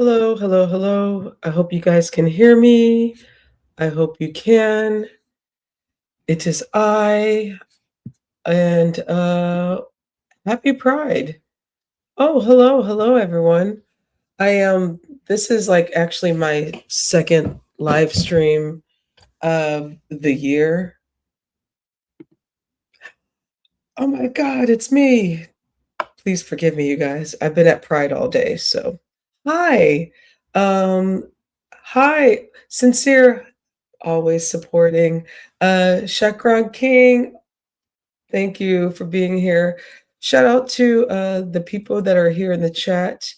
Hello, hello, hello. I hope you guys can hear me. I hope you can. It is I, and happy Pride. Oh, hello, hello, everyone. This is like actually my second live stream of the year. Oh my God, it's me. Please forgive me, you guys. I've been at Pride all day, so hi. Um, hi, sincere, always supporting. Shakran King, thank you for being here. Shout out to the people that are here in the chat.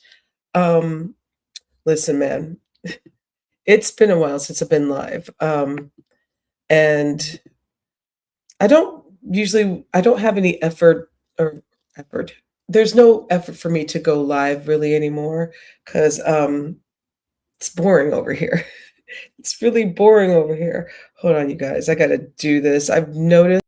Um, Listen, man, it's been a while since I've been live. And I don't have any effort. There's no effort for me to go live really anymore because it's boring over here. It's really boring over here. Hold on, you guys. I got to do this. I've noticed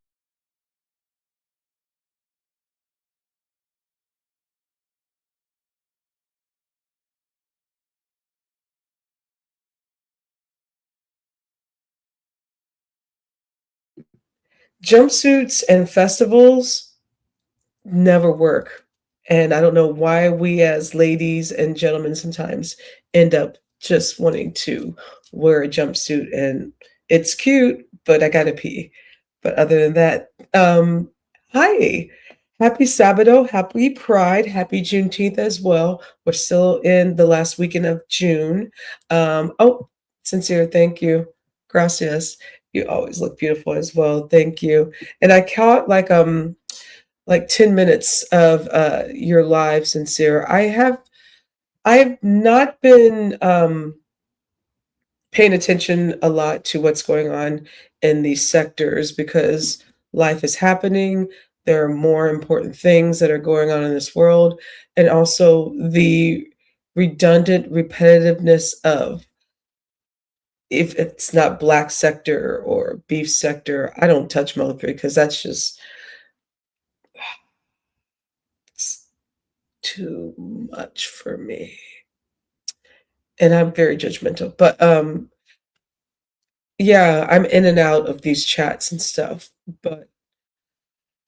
jumpsuits and festivals never work. And I don't know why we as ladies and gentlemen sometimes end up just wanting to wear a jumpsuit and it's cute, but I gotta pee. But other than that, hi. Happy Sabado, happy Pride, happy Juneteenth as well. We're still in the last weekend of June. Oh, sincere, thank you. Gracias. You always look beautiful as well. Thank you. And I caught like 10 minutes of your live, sincere. I've not been paying attention a lot to what's going on in these sectors because life is happening. There are more important things that are going on in this world, and also the redundant repetitiveness of if it's not black sector or beef sector, I don't touch military because that's just it's too much for me. And I'm very judgmental. But yeah, I'm in and out of these chats and stuff. But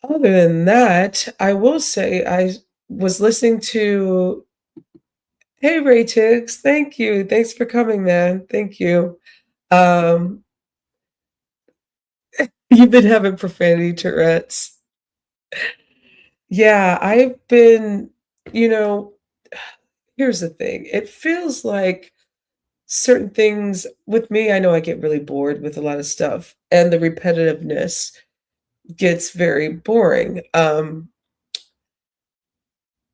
other than that, I will say I was listening to Hey Ray Tiggs, thank you. Thanks for coming, man. Thank you. Um you've been having profanity Tourette's. Yeah, I've been, you know, here's the thing. It feels like certain things with me, I know I get really bored with a lot of stuff, and the repetitiveness gets very boring.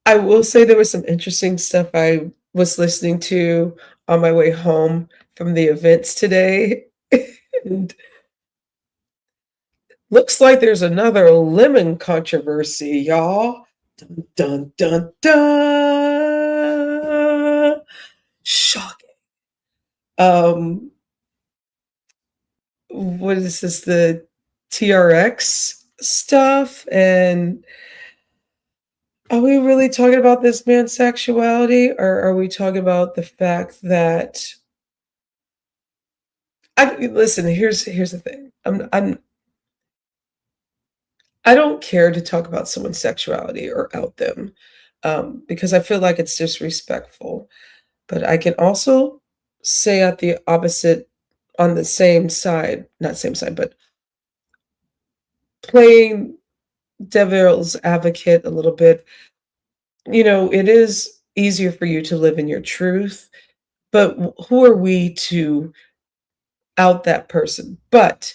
I will say there was some interesting stuff I was listening to on my way home from the events today. And looks like there's another lemon controversy, y'all. Dun dun dun dun. Shocking. Um, what is this? The TRX stuff? And are we really talking about this man's sexuality, or are we talking about the fact that I listen? Here's the thing. I don't care to talk about someone's sexuality or out them because I feel like it's disrespectful. But I can also say at the opposite, on the same side, not same side, but playing devil's advocate a little bit. It is easier for you to live in your truth, but who are we to out that person? But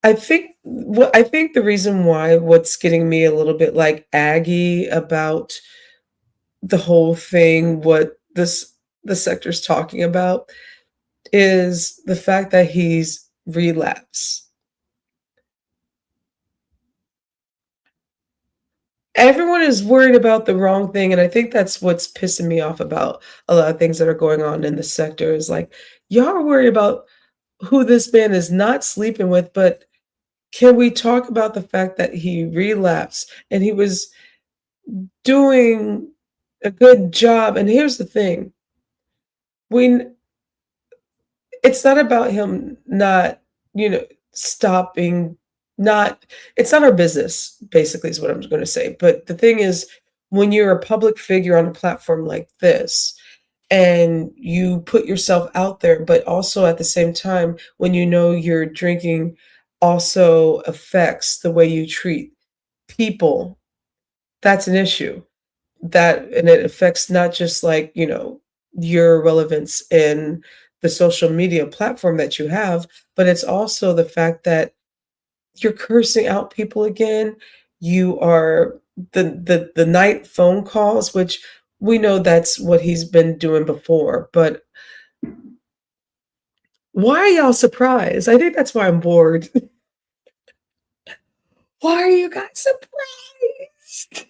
I think the reason why what's getting me a little bit like aggy about the whole thing, what the sector's talking about, is the fact that he's relapsed. Everyone is worried about the wrong thing, and I think that's what's pissing me off about a lot of things that are going on in the sector is like, y'all are worried about who this man is not sleeping with, but can we talk about the fact that he relapsed and he was doing a good job? And here's the thing. we it's not about him not, you know, stopping, not it's not our business, basically is what I'm gonna say. But the thing is, when you're a public figure on a platform like this, and you put yourself out there, but also at the same time, when you know your drinking also affects the way you treat people, that's an issue. That and it affects not just like, your relevance in the social media platform that you have, but it's also the fact that you're cursing out people again. You are the night phone calls, which we know that's what he's been doing before, but why are y'all surprised? I think that's why I'm bored. Why are you guys surprised?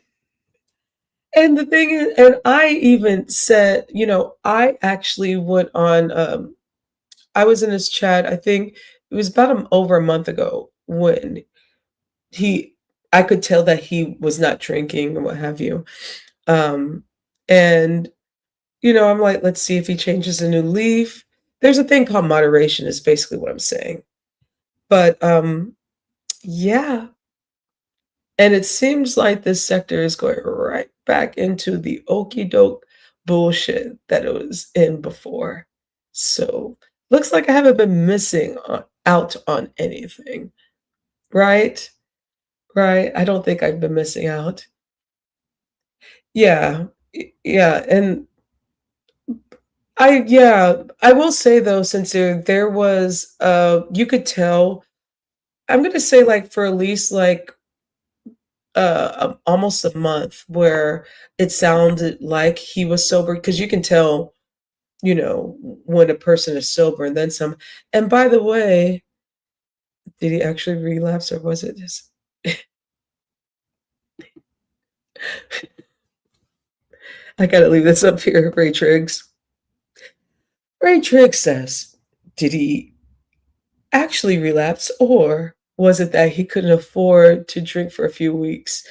And the thing is, and I even said, I actually went on, I was in his chat, I think it was about over a month ago when he, I could tell that he was not drinking and what have you. Um, and, I'm like, let's see if he changes a new leaf. There's a thing called moderation, is basically what I'm saying. But yeah, and it seems like this sector is going right back into the okey doke bullshit that it was in before. So looks like I haven't been out on anything, right? Right. I don't think I've been missing out. Yeah. Yeah. And I will say though, since there was, you could tell, I'm going to say like for at least like almost a month where it sounded like he was sober, because you can tell, when a person is sober and then some. And by the way, did he actually relapse or was it just I gotta leave this up here, Ray Triggs. Ray Triggs says, did he actually relapse or was it that he couldn't afford to drink for a few weeks,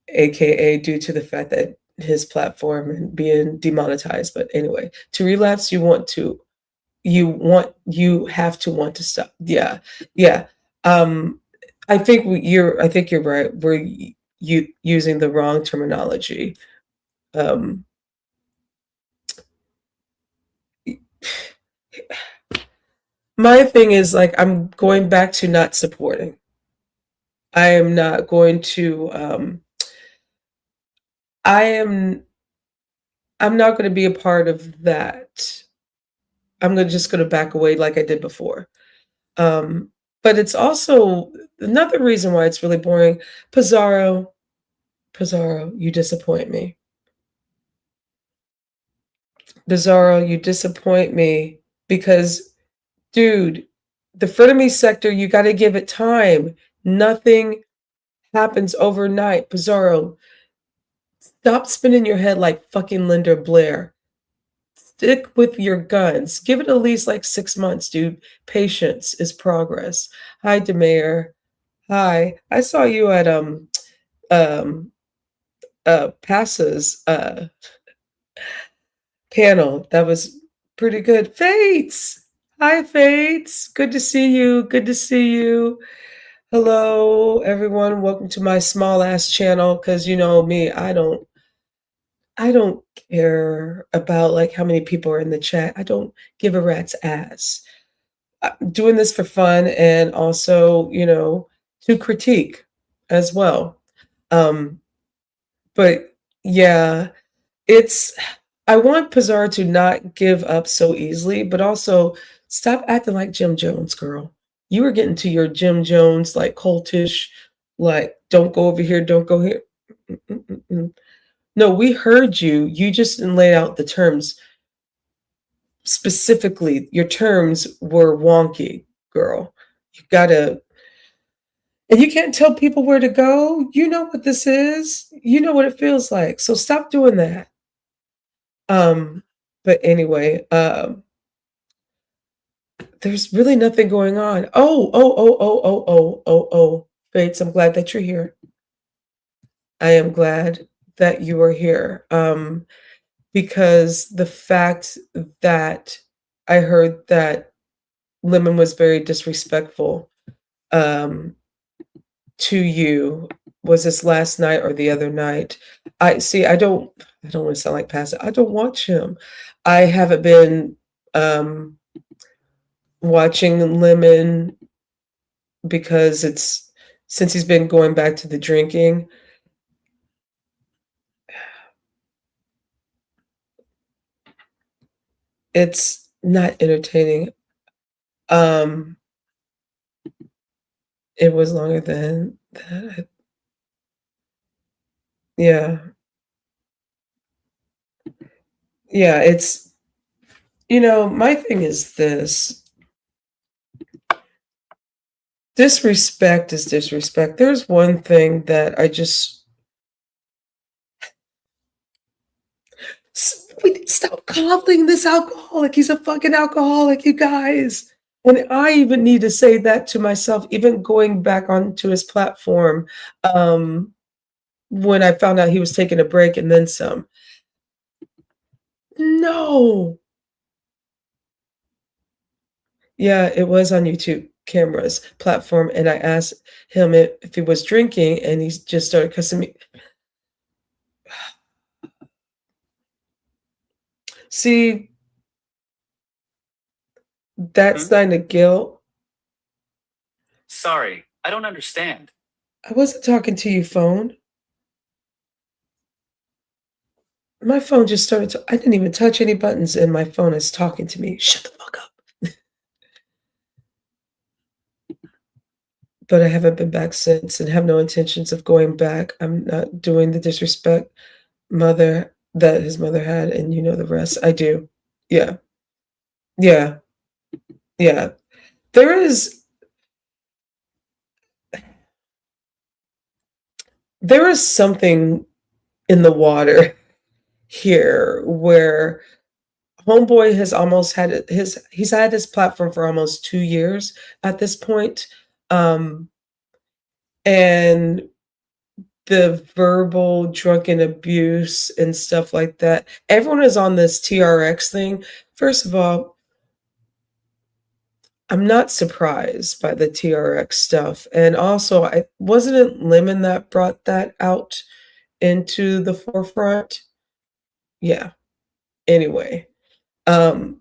aka due to the fact that his platform and being demonetized? But anyway, to relapse, you have to want to stop. Yeah, yeah. Um, I think you're right. We're you using the wrong terminology. Um, my thing is like I'm going back to not supporting. I am not going to. I am. I'm not going to be a part of that. I'm just going to back away like I did before. But it's also another reason why it's really boring. Pizarro, Pizarro, you disappoint me. Pizarro, you disappoint me because, dude, the frenemy sector, you got to give it time. Nothing happens overnight. Pizarro, stop spinning your head like fucking Linda Blair. Stick with your guns. Give it at least like 6 months, dude. Patience is progress. Hi, Demayer. Hi. I saw you at um Passa's panel. That was pretty good. Fates. Hi, Fates. Good to see you. Good to see you. Hello, everyone. Welcome to my small ass channel. Cause you know me, I don't care about like how many people are in the chat. I don't give a rat's ass. I'm doing this for fun and also, to critique as well. Um, but yeah, it's I want Pizarro to not give up so easily, but also stop acting like Jim Jones, girl. You were getting to your Jim Jones like cultish, like don't go over here, don't go here. Mm-mm-mm-mm. No, we heard you. You just didn't lay out the terms specifically. Your terms were wonky, girl. You gotta, and you can't tell people where to go. You know what this is. You know what it feels like. So stop doing that. Um, but anyway, there's really nothing going on. Oh, Fates, I'm glad that you're here. I am glad that you are here. because the fact that I heard that Lemon was very disrespectful, um, to you. Was this last night or the other night? I see, I don't wanna sound like passive. I don't watch him. I haven't been, um, watching Lemon because it's since he's been going back to the drinking, it's not entertaining. Um, it was longer than that. Yeah. Yeah, it's my thing is this: disrespect is disrespect. There's one thing that I just we need to stop calling this alcoholic. He's a fucking alcoholic, you guys. And I even need to say that to myself, even going back onto his platform, um, when I found out he was taking a break and then some. No. Yeah, it was on YouTube cameras platform, and I asked him if he was drinking, and he just started cussing me. See, that sign of guilt. Sorry, I don't understand. I wasn't talking to you, phone. My phone just started to I didn't even touch any buttons, and my phone is talking to me. Shut the fuck up. But I haven't been back since and have no intentions of going back. I'm not doing the disrespect mother that his mother had, and you know the rest. I do. Yeah. Yeah. Yeah. There is there is something in the water here where homeboy has almost had his he's had his platform for almost 2 years at this point, um, and the verbal drunken abuse and stuff like that. Everyone is on this TRX thing. First of all, I'm not surprised by the TRX stuff, and also, I wasn't it Lemon that brought that out into the forefront? Yeah. Anyway, um,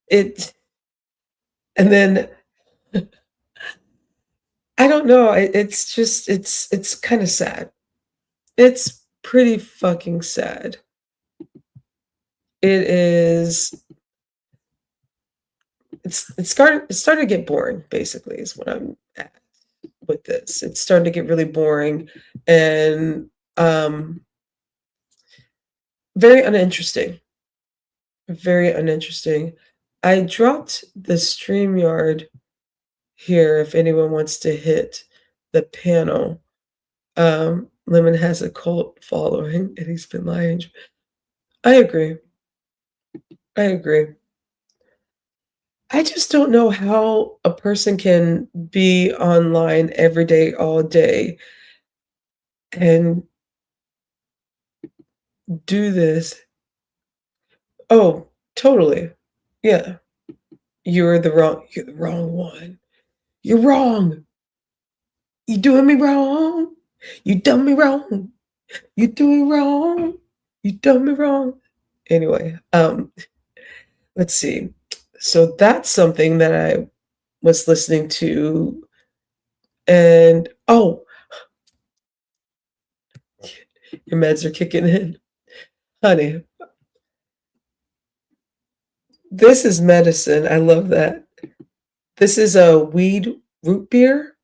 it and then I don't know, it's just it's kinda sad. It's pretty fucking sad. It is it's starting to get boring, basically, is what I'm at with this. It's starting to get really boring and, very uninteresting, very uninteresting. I dropped the StreamYard here if anyone wants to hit the panel. Lemon has a cult following, and he's been lying. I agree. I agree. I just don't know how a person can be online every day, all day, and do this. Oh, totally. Yeah. You're the wrong one. You're wrong. You doing me wrong. You done me wrong. You doing wrong. You done me wrong. Anyway, let's see. So that's something that I was listening to and oh, your meds are kicking in. Honey, this is medicine. I love that. This is a weed root beer,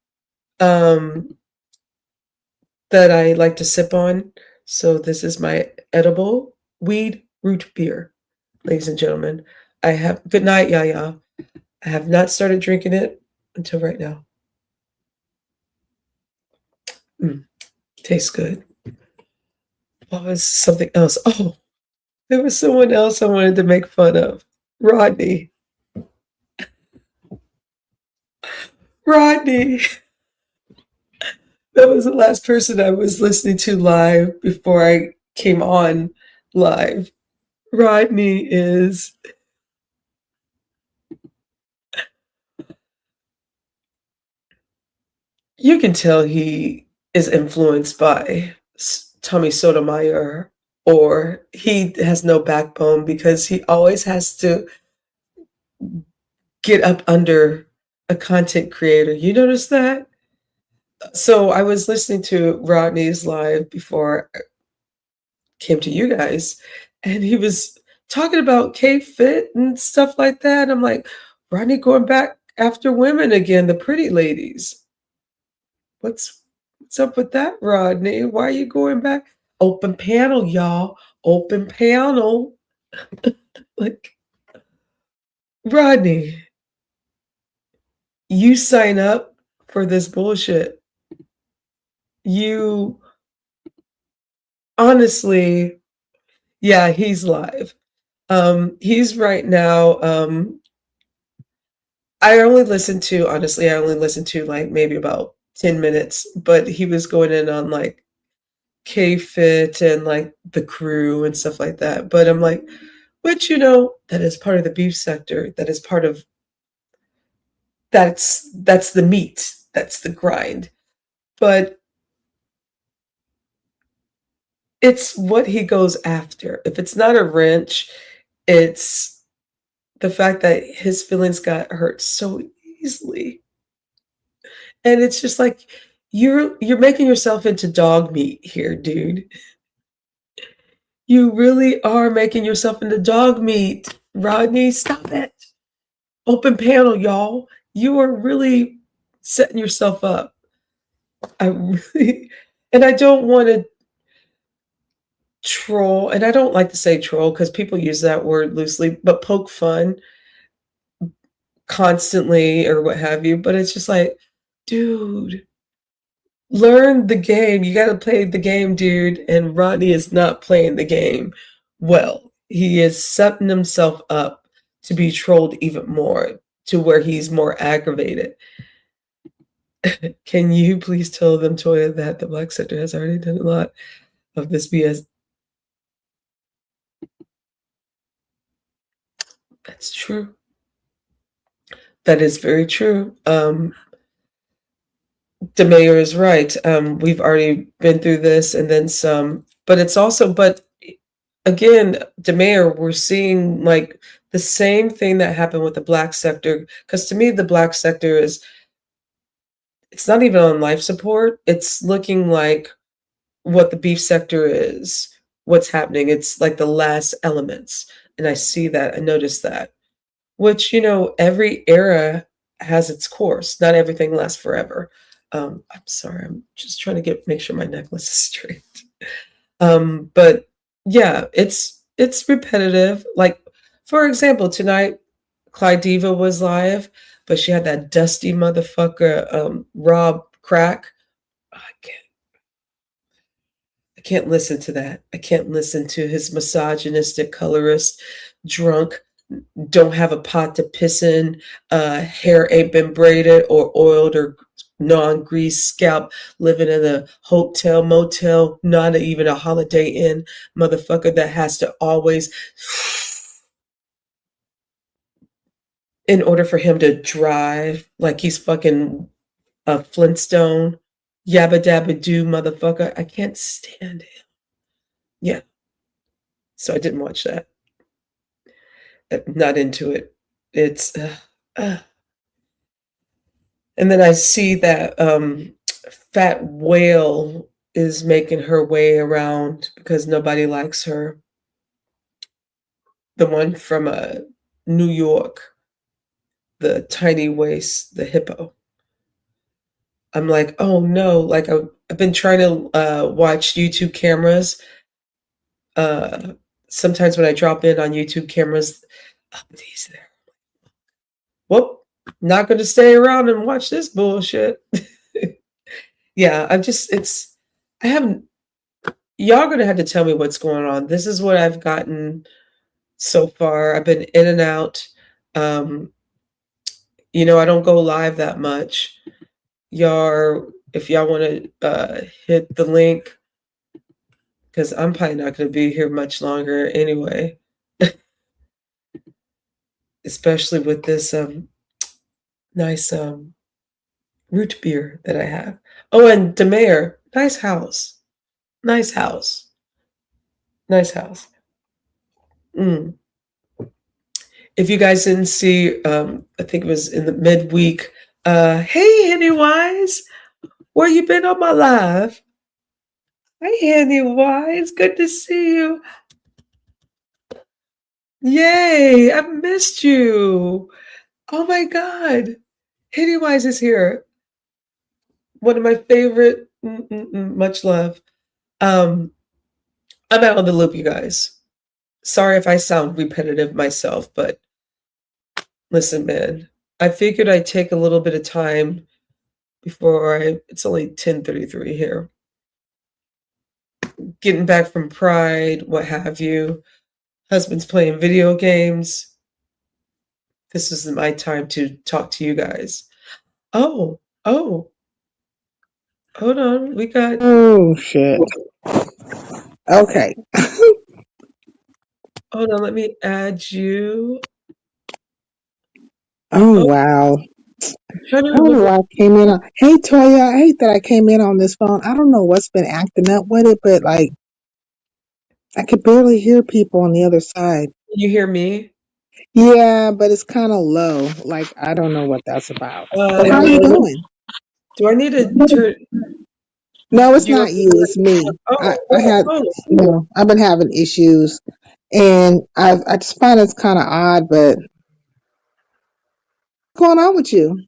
um, that I like to sip on. So this is my edible weed root beer, ladies and gentlemen. I have good night, Yaya. I have not started drinking it until right now. Mm, tastes good. What was something else? Oh, there was someone else I wanted to make fun of. Rodney. Rodney. That was the last person I was listening to live before I came on live. Rodney is, you can tell he is influenced by Tommy Sotomayor, or he has no backbone because he always has to get up under a content creator. You notice that? So I was listening to Rodney's live before I came to you guys, and he was talking about K-Fit and stuff like that. I'm like, Rodney going back after women again, the pretty ladies. What's up with that, Rodney? Why are you going back? Open panel, y'all. Open panel. Like, Rodney, you sign up for this bullshit. You honestly, yeah, he's live. He's right now, I only listened to like maybe about 10 minutes, but he was going in on like K-Fit and like the crew and stuff like that. But I'm like, but that is part of the beef sector. That is part of that's the meat. That's the grind. But it's what he goes after. If it's not a wrench, it's the fact that his feelings got hurt so easily. And it's just like you're making yourself into dog meat here, dude. You really are making yourself into dog meat. Rodney, stop it. Open panel, y'all. You are really setting yourself up. I really, and I don't want to troll, and I don't like to say troll because people use that word loosely, but poke fun constantly or what have you. But it's just like, dude, learn the game. You got to play the game, dude. And Rodney is not playing the game well. He is setting himself up to be trolled even more to where he's more aggravated. Can you please tell them, Toya, that the black sector has already done a lot of this BS? That's true. That is very true. The mayor is right. We've already been through this and then some, but it's also, but again, the mayor, we're seeing like the same thing that happened with the black sector. Because to me, the black sector is, it's not even on life support. It's looking like what the beef sector is, what's happening. It's like the last elements. And I see that, I notice that, which, every era has its course. Not everything lasts forever. I'm sorry, I'm just trying to make sure my necklace is straight. But yeah, it's repetitive. Like, for example, tonight, Clyde Diva was live, but she had that dusty motherfucker, Rob Crack. I can't I can't listen to that. I can't listen to his misogynistic colorist, drunk, don't have a pot to piss in, hair ain't been braided or oiled or non-greased scalp, living in a hotel, motel, not even a Holiday Inn motherfucker that has to always, in order for him to drive like he's fucking a Flintstone, yabba dabba doo motherfucker. I can't stand him. Yeah, so I didn't watch that. Not into it. It's uh. And then I see that Fat Whale is making her way around because nobody likes her. The one from New York, the tiny waist, the hippo. I'm like, oh no! Like I've been trying to watch YouTube cameras. Uh, Sometimes when I drop in on YouTube cameras, oh, he's there. Whoop! Not going to stay around and watch this bullshit. Yeah, I haven't, y'all gonna have to tell me what's going on. This is what I've gotten so far. I've been in and out. Um, I don't go live that much. If y'all want to hit the link, because I'm probably not going to be here much longer anyway, especially with this nice root beer that I have. Oh, and Demare, nice house, nice house, nice house. Mm. If you guys didn't see, I think it was in the midweek. Hey, Pennywise, where you been on my live? Hey, Pennywise, good to see you. Yay, I've missed you. Oh my God, Pennywise is here. One of my favorite. Much love. Um, I'm out on the loop, you guys. Sorry if I sound repetitive myself, but listen, man, I figured I'd take a little bit of time before it's only 10:33 here. Getting back from Pride, what have you. Husband's playing video games. This is my time to talk to you guys. Oh, oh, hold on. We got. Oh shit. Okay. Hold on. Let me add you. Oh Oh, wow. trying to I don't know remember. why I came in on. Hey Toya, I hate that I came in on this phone. I don't know what's been acting up with it, but like I could barely hear people on the other side. Can you hear me? Yeah, but it's kind of low. Like I don't know what that's about. But how are you Do doing? I need to turn No, it's you? not you. It's me. I Oh, I had oh. I've been having issues, and I just find it's kind of odd. But what's going on with you?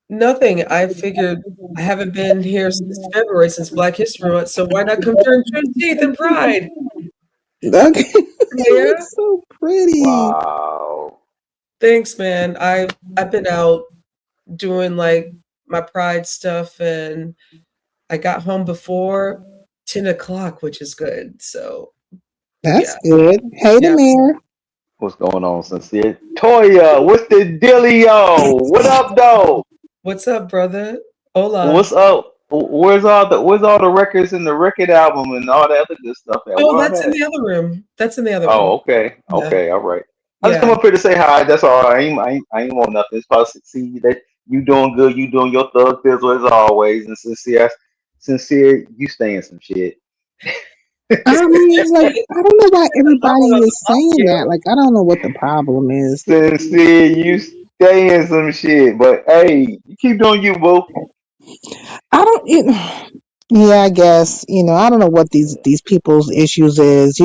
Nothing. I figured I haven't been here since February, since Black History Month, so why not come during Juneteenth and Pride? Okay, you look Yeah. so pretty. Wow. Thanks, man. I've been out doing like my Pride stuff, and I got home before 10 o'clock, which is good. So That's yeah, good. Hey, the yeah. mayor. What's going on, Sincere? Toya, what's the dealio? What up, though? What's up, brother? Hola. What's up? Where's all the records and the record album and all that other good stuff at? Oh, Where all that's in that? the other room. That's in the other room. Oh, okay. Yeah, Okay, all right. I just come yeah. up here to say hi. That's all. I ain't want nothing. It's supposed to see that you doing good, you doing your thug thizzle as always. And sincere, you staying some shit. Like I don't know why I don't everybody know is about saying that. you. Like I don't know what the problem is. Sincere, you staying some shit. But hey, you keep doing you, boo. I don't. Yeah, I guess I don't know what these people's issues is.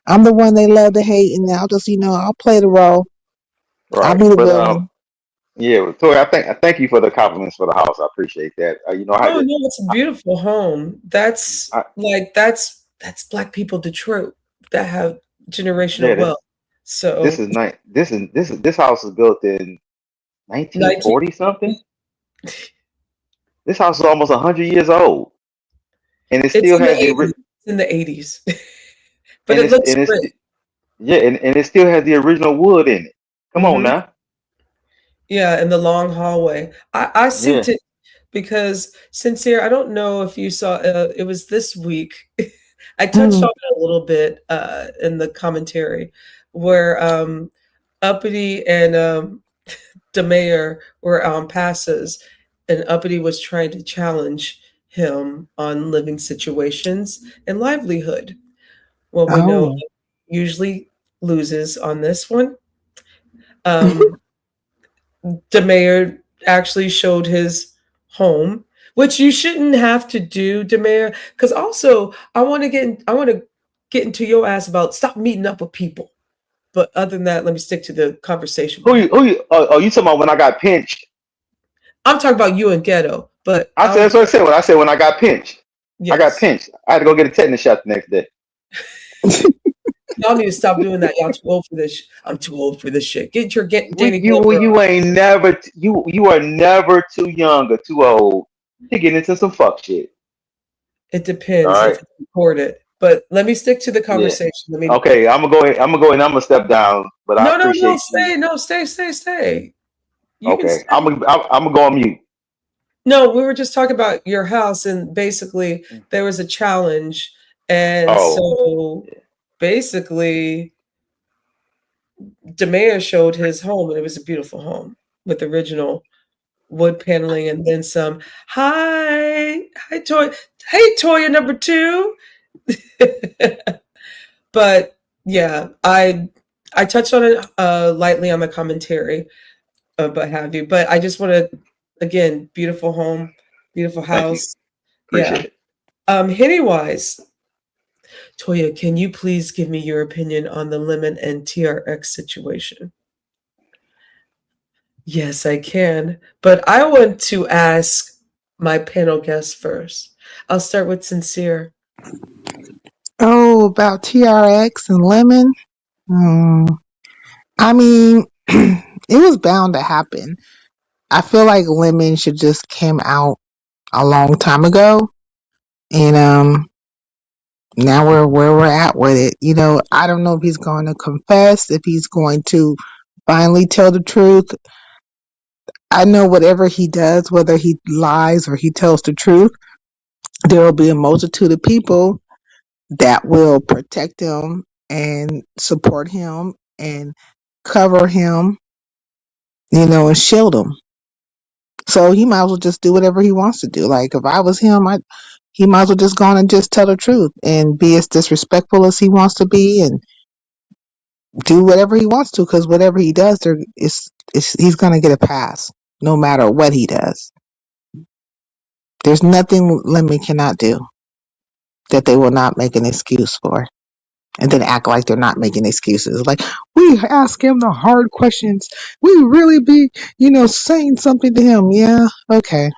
I'm the one they love to hate, and I'll just I'll play the role. I'll Right. be the But villain. yeah, Tori, I thank you for the compliments for the house. I appreciate that. I had Oh to. no, it's a beautiful home. That's I, like that's Black people Detroit that have generational yeah, wealth. this So is nice. This house was built in 19, 1940 something. This house is almost 100 years old, and it it's still in the has the 80s. It's in the 80s. But and it it's looks and it's great. yeah, and it still has the original wood in it. Come on Hmm. now. Yeah, in the long hallway. I synced Yeah. it because Sincere, I don't know if you saw it was this week. I touched Mm. on it a little bit in the commentary where Uppity and the mayor were on passes, and Uppity was trying to challenge him on living situations and livelihood. Well, we know Oh, he usually loses on this one. Um, the mayor actually showed his home, which you shouldn't have to do, Demare. Because also, I want to get into your ass about stop meeting up with people. But other than that, let me stick to the conversation we Who you? have. Who you? Oh, you talking about when I got pinched? I'm talking about you and Ghetto, but I said I'll that's what I said when I got pinched. I got yes. pinched. I had to go get a tetanus shot the next day. Y'all need to stop doing that. Y'all too old for this. I'm too old for this shit. Get your We, Danny you Glover you ain't never you are never too young or too old to get into some fuck shit. It All depends if right. it's recorded. But let me stick to the Yeah. conversation. Let me Okay. I'm gonna go in. I'm gonna step down, but I no, appreciate you. stay, no, stay. You can Okay. stay. I'm gonna go on mute. No, we were just talking about your house, and basically there was a challenge, And Oh, so basically, the mayor showed his home, and it was a beautiful home with original wood paneling and then some. Hi, Toy. Hey, Toya number two. But yeah, I touched on it lightly on the commentary, but have you? But I just want to again, beautiful home, beautiful thank you. house. Yeah. Appreciate it. Hitty wise, Toya, can you please give me your opinion on the Lemon and TRX situation? Yes, I can. But I want to ask my panel guests first. I'll start with Sincere. Oh, about TRX and Lemon. Hmm. I mean, it was bound to happen. I feel like Lemon should just came out a long time ago, and now we're where we're at with it. I don't know if he's going to confess, if he's going to finally tell the truth. I know whatever he does, whether he lies or he tells the truth, there will be a multitude of people that will protect him and support him and cover him, and shield him. So he might as well just do whatever he wants to do. Like if I was him, he might as well just go on and just tell the truth and be as disrespectful as he wants to be and do whatever he wants to, because whatever he does, he's gonna get a pass no matter what he does. There's nothing Lemon cannot do that they will not make an excuse for, and then act like they're not making excuses. Like, we ask him the hard questions. We really be, saying something to him. Yeah, okay.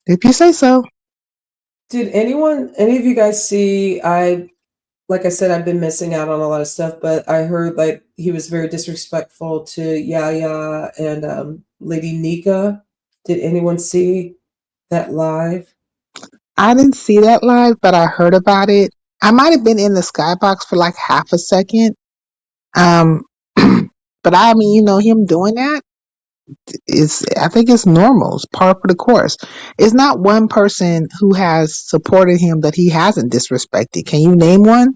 If you say so. Did any of you guys see? Like I said, I've been missing out on a lot of stuff, but I heard like he was very disrespectful to Yaya and Lady Nika. Did anyone see that live? I didn't see that live, but I heard about it. I might have been in the skybox for like half a second. Um, but I mean, him doing that I think it's normal. It's par for the course. It's not one person who has supported him that he hasn't disrespected. Can you name one?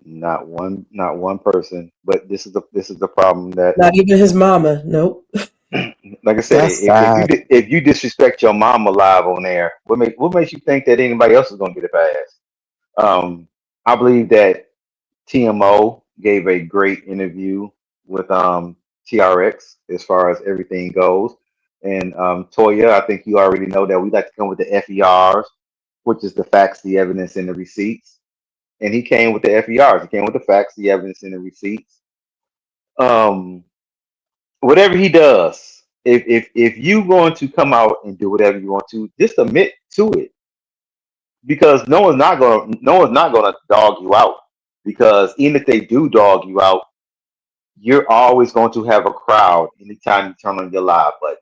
Not one person. But this is the problem that, Not even his mama. Nope. like I said, That's sad. if you disrespect your mama live on air, what makes you think that anybody else is gonna get a pass? I believe that TMO gave a great interview with TRX as far as everything goes. And Toya, I think you already know that we like to come with the FERs, which is the facts, the evidence, and the receipts. And he came with the FERs. He came with the facts, the evidence, and the receipts. Um, Whatever he does, if you going to come out and do whatever you want to, just admit to it, because no one's not gonna dog you out. Because even if they do dog you out, you're always going to have a crowd anytime you turn on your live button.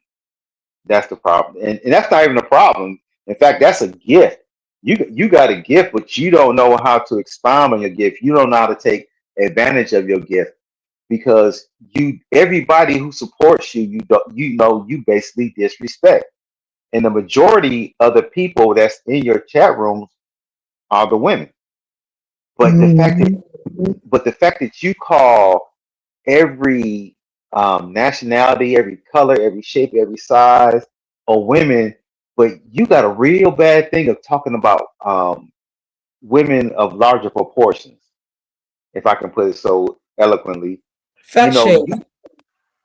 That's the problem, and that's not even a problem. In fact, that's a gift. You got a gift, but you don't know how to expound on your gift. You don't know how to take advantage of your gift, because everybody who supports you, you basically disrespect, and the majority of the people that's in your chat rooms are the women. But the fact that Mhm. you call every nationality, every color, every shape, every size of women, but you got a real bad thing of talking about women of larger proportions, if I can put it so eloquently. You Fat know, shame. you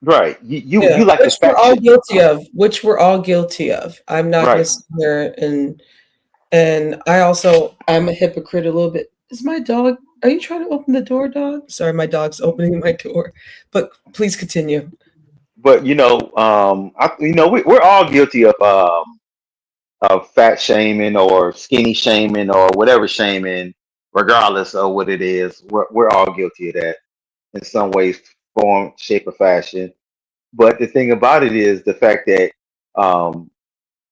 right. You Yeah, like to which we're fat all shit. guilty of. Which we're all guilty of. I'm not gonna Right. sit here and I'm a hypocrite a little bit. Is my dog? Are you trying to open the door, dog? Sorry, my dog's opening my door. But please continue. But we're all guilty of fat shaming or skinny shaming or whatever shaming, regardless of what it is. We're all guilty of that in some ways, form, shape, or fashion. But the thing about it is the fact that um,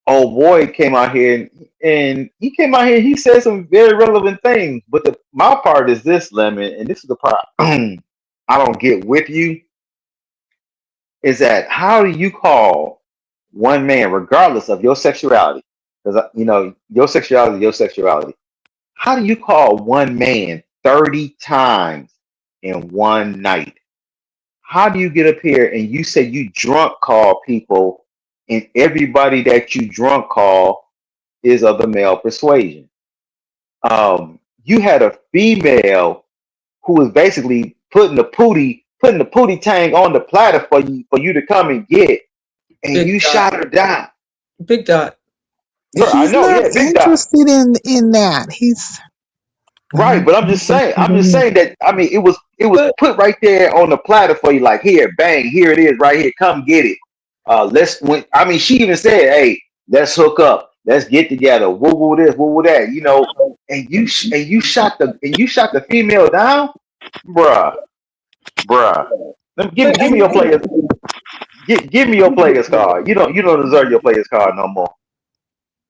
old boy came out here and he came out here. He said some very relevant things. But my part is this, Lemon, and this is the part I don't get with you, is that how do you call one man, regardless of your sexuality? because your sexuality is your sexuality. How do you call one man 30 times in one night? How do you get up here and you say you drunk call people, and everybody that you drunk call is of the male persuasion? You had a female who was basically putting the pootie tang on the platter for you to come and get, and Big you dot. shot her down. Big dot. Girl, I He's know, not yeah, big dot. interested in that. He's Right, but I'm just saying that it was But put right there on the platter for you, like here, bang, here it is, right here, come get it. Let's when I mean she even said, hey, let's hook up, let's get together, woo woo this, woo woo that, and you shot the female down, bruh, bruh. but Give me your players, give me your players card. You don't deserve your players card no more.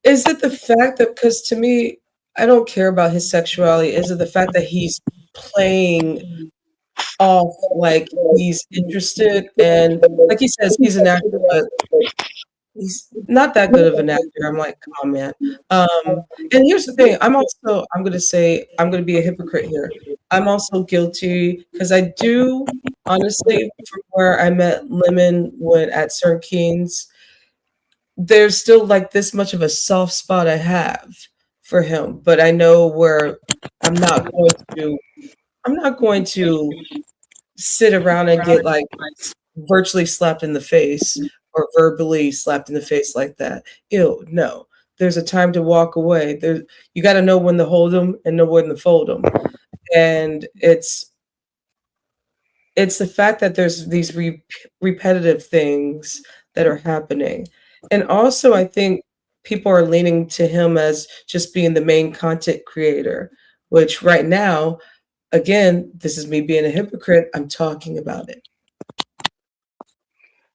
is it the fact that, because to me, I don't care about his sexuality. Is it the fact that he's playing off like he's interested, and like he says, he's an actor, but he's not that good of an actor. I'm like, come on, man. And here's the thing. I'm gonna say, I'm gonna be a hypocrite here. I'm also guilty because I do honestly, from where I met Lemon when at Sir Keen's, there's still like this much of a soft spot I have for him. But I know where I'm not going to I'm not going to sit around and get like virtually slapped in the face or verbally slapped in the face like that. Ew, no. There's a time to walk away. There, you got to know when to hold them and know when to fold them. And it's the fact that there's these repetitive things that are happening. And also, I think people are leaning to him as just being the main content creator, which right now, again, this is me being a hypocrite. I'm talking about it.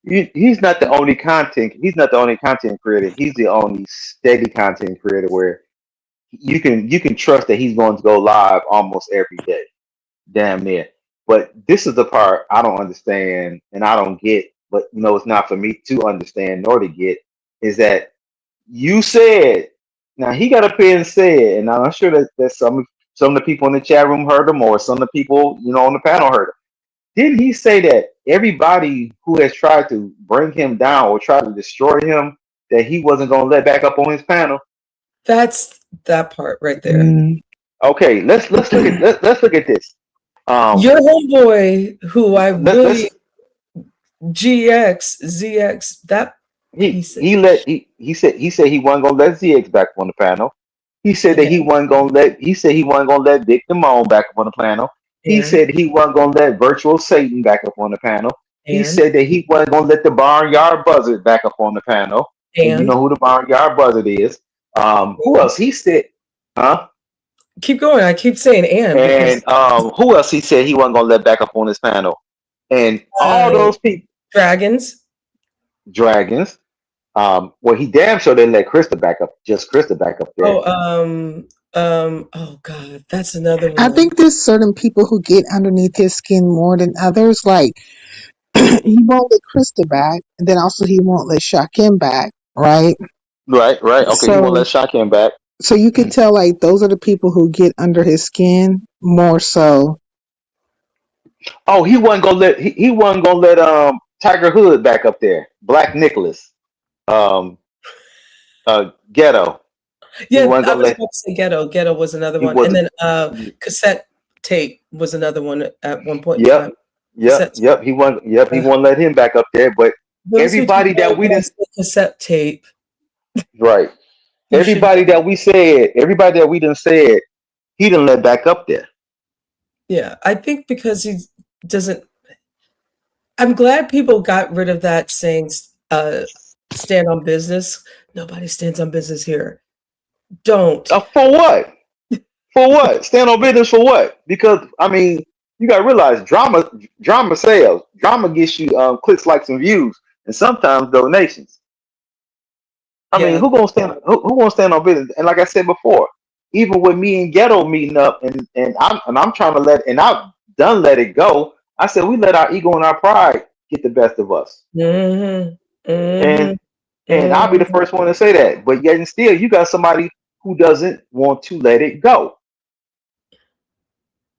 He's not the only content. He's not the only content creator. He's the only steady content creator where you can trust that he's going to go live almost every day, damn near. But this is the part I don't understand and I don't get. But it's not for me to understand nor to get. Is that you said? Now he got up here and said, and I'm sure that some of the people in the chat room heard him, or some of the people on the panel heard him. Didn't he say that everybody who has tried to bring him down or try to destroy him, that he wasn't going to let back up on his panel? That's that part right there. mm, Okay, let's look at this. Your homeboy, who I Let's really ZX, that piece of he said he wasn't gonna let ZX back up on the panel. He said that yeah, he wasn't gonna let Vic Damone back up on the panel. He and said he wasn't gonna let Virtual Satan back up on the panel. He and said that he wasn't gonna let the Barnyard Buzzard back up on the panel. And you and know who the Barnyard Buzzard is. Who else? He said, huh? keep going. I keep saying and because And who else he said he wasn't gonna let back up on his panel? And all uh, those people, dragons. dragons. Well, he damn sure didn't let Krista back up, just Krista back up there. Oh, oh God, that's another I one. think there's certain people who get underneath his skin more than others. Like he won't let Krista back, and then also he won't let Shakim back, right? Right, right. Okay, he won't So let Shakim back. so you could tell like those are the people who get under his skin more so. Oh, he wasn't gonna let Tiger Hood back up there. Black Nicholas. Um Ghetto. He Yeah, wasn't I gonna was let about to say ghetto. Ghetto was another he one, and wasn't then cassette tape was another one at one point in yep, time. Cassette tape. he Uh, won't let him back up there. But those who don't everybody know that we when I didn't say cassette tape, right. you should know. Everybody that we didn't said, he didn't let back up there. Yeah, I think because he doesn't. I'm glad people got rid of that saying, "Stand on business." Nobody stands on business here. Don't. For what? For what? Stand on business for what? Because I mean, you gotta realize drama sells. Drama gets you clicks, likes, and views, and sometimes donations. I mean, Yeah, who gonna stand on business? And like I said before, even with me and Ghetto meeting up, and I'm trying to I've done let it go. I said we let our ego and our pride get the best of us, mhm, and mhm. And I'll be the Mhm. first one to say that. But yet and still, you got somebody who doesn't want to let it go.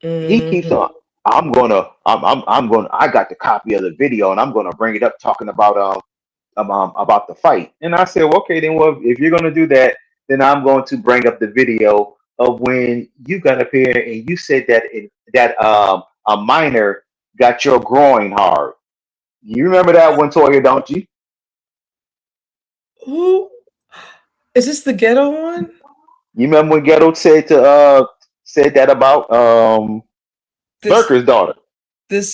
He keeps Mhm. on. I'm gonna. I got the copy of the video, and I'm gonna bring it up talking about the fight. And I said, well, okay, then well, if you're gonna do that, then I'm going to bring up the video of when you got up here and you said that a minor got your groin hard. You remember that one, Toya, don't you? Who is this, the ghetto one? You remember when Ghetto said that about This Burker's daughter?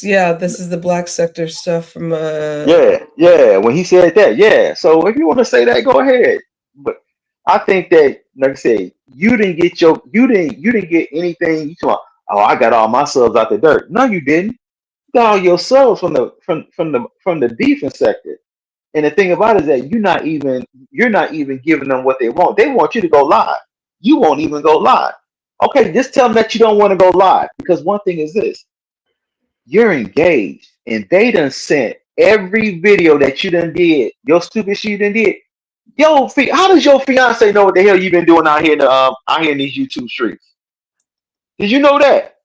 yeah, this is the Black Sector stuff from Yeah, yeah. When he said that, yeah. So if you want to say that, go ahead. But I think that, like I said, you didn't get anything. You talking, oh, I got all my subs out the dirt. No, you didn't. You got all your subs from the defense sector. And the thing about it is that you're not even giving them what they want. They want you to go live. You won't even go live. Okay, just tell them that you don't want to go live. Because one thing is this: you're engaged, and they done sent every video that you done did, your stupid shit you done did. How does your fiance know what the hell you been doing out here in these YouTube streets? Did you know that?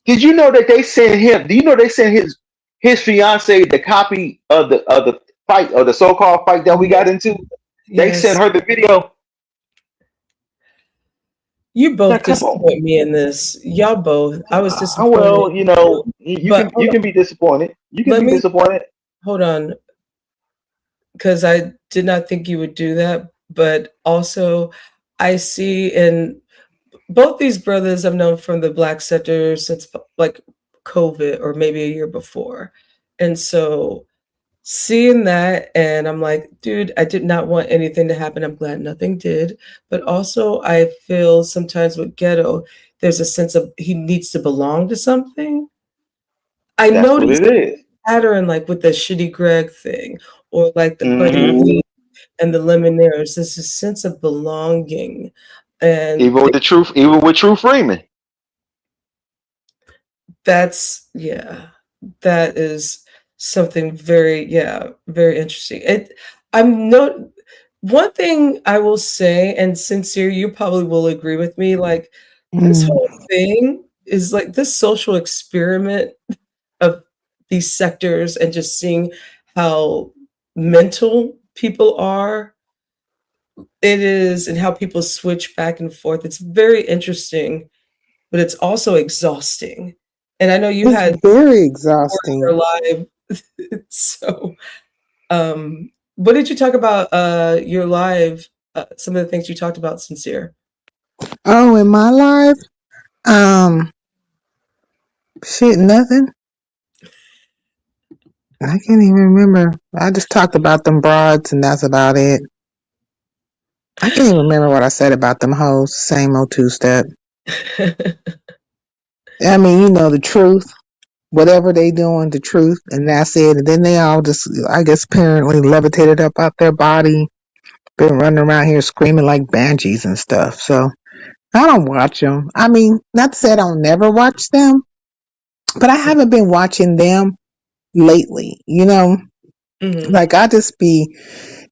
Did you know that they sent him? Do you know they sent his fiance the copy of the fight, or the so-called fight that we yeah, got into? They sent yes. her the video. You Now both come on. disappoint me in this. Y'all both. I was disappointed Well, too. you But can you can be disappointed. You can let be me disappointed. hold on, because I did not think you would do that. But also, I see in both these brothers I've known from the Black sector since like COVID or maybe a year before. And so seeing that, and I'm like, dude, I did not want anything to happen. I'm glad nothing did. But also, I feel sometimes with Ghetto, there's a sense of he needs to belong to something. I That's what noticed it is. pattern like with the Shitty Greg thing or like the Buddy Mm-hmm. Lee and the Lemonaires. There's a sense of belonging. And Even with True Freeman. that's, yeah, that is something very, yeah, very interesting. I'm not, one thing I will say, and Sincere, you probably will agree with me, like this Mm. whole thing is like this social experiment of these sectors and just seeing how mental people are. It is, and how people switch back and forth. It's very interesting, but it's also exhausting. And I know you It's had very for your exhausting. live. So, what did you talk about your live? Some of the things you talked about, Sincere. Oh, in my life, um, shit, nothing. I can't even remember. I just talked about them broads, and that's about it. I can't even remember what I said about them hoes. Same old two step. I mean, the truth. Whatever they doing, the truth, and that's it. And then they all just, I guess, apparently levitated up out their body, been running around here screaming like banshees and stuff. So I don't watch them. I mean, not to say I don't never watch them, but I haven't been watching them lately. Hmm. Like I just be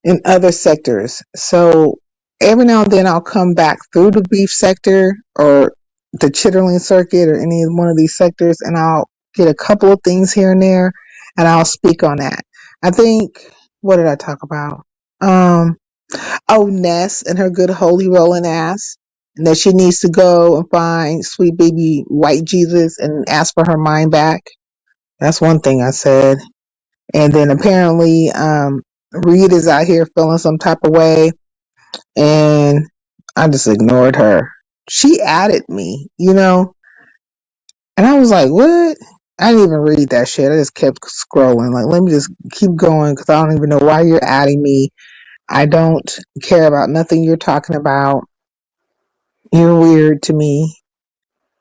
in other sectors. So every now and then I'll come back through the beef sector or the chitterling circuit or any one of these sectors, and I'll get a couple of things here and there, and I'll speak on that. I think, what did I talk about? Um, oh, Ness and her good holy rolling ass, and that she needs to go and find sweet baby white Jesus and ask for her mind back. That's one thing I said. And then apparently, Reed is out here feeling some type of way, and I just ignored her. She added me, and I was like, what? I didn't even read that shit. I just kept scrolling. Like, let me just keep going because I don't even know why you're adding me. I don't care about nothing you're talking about. You're weird to me.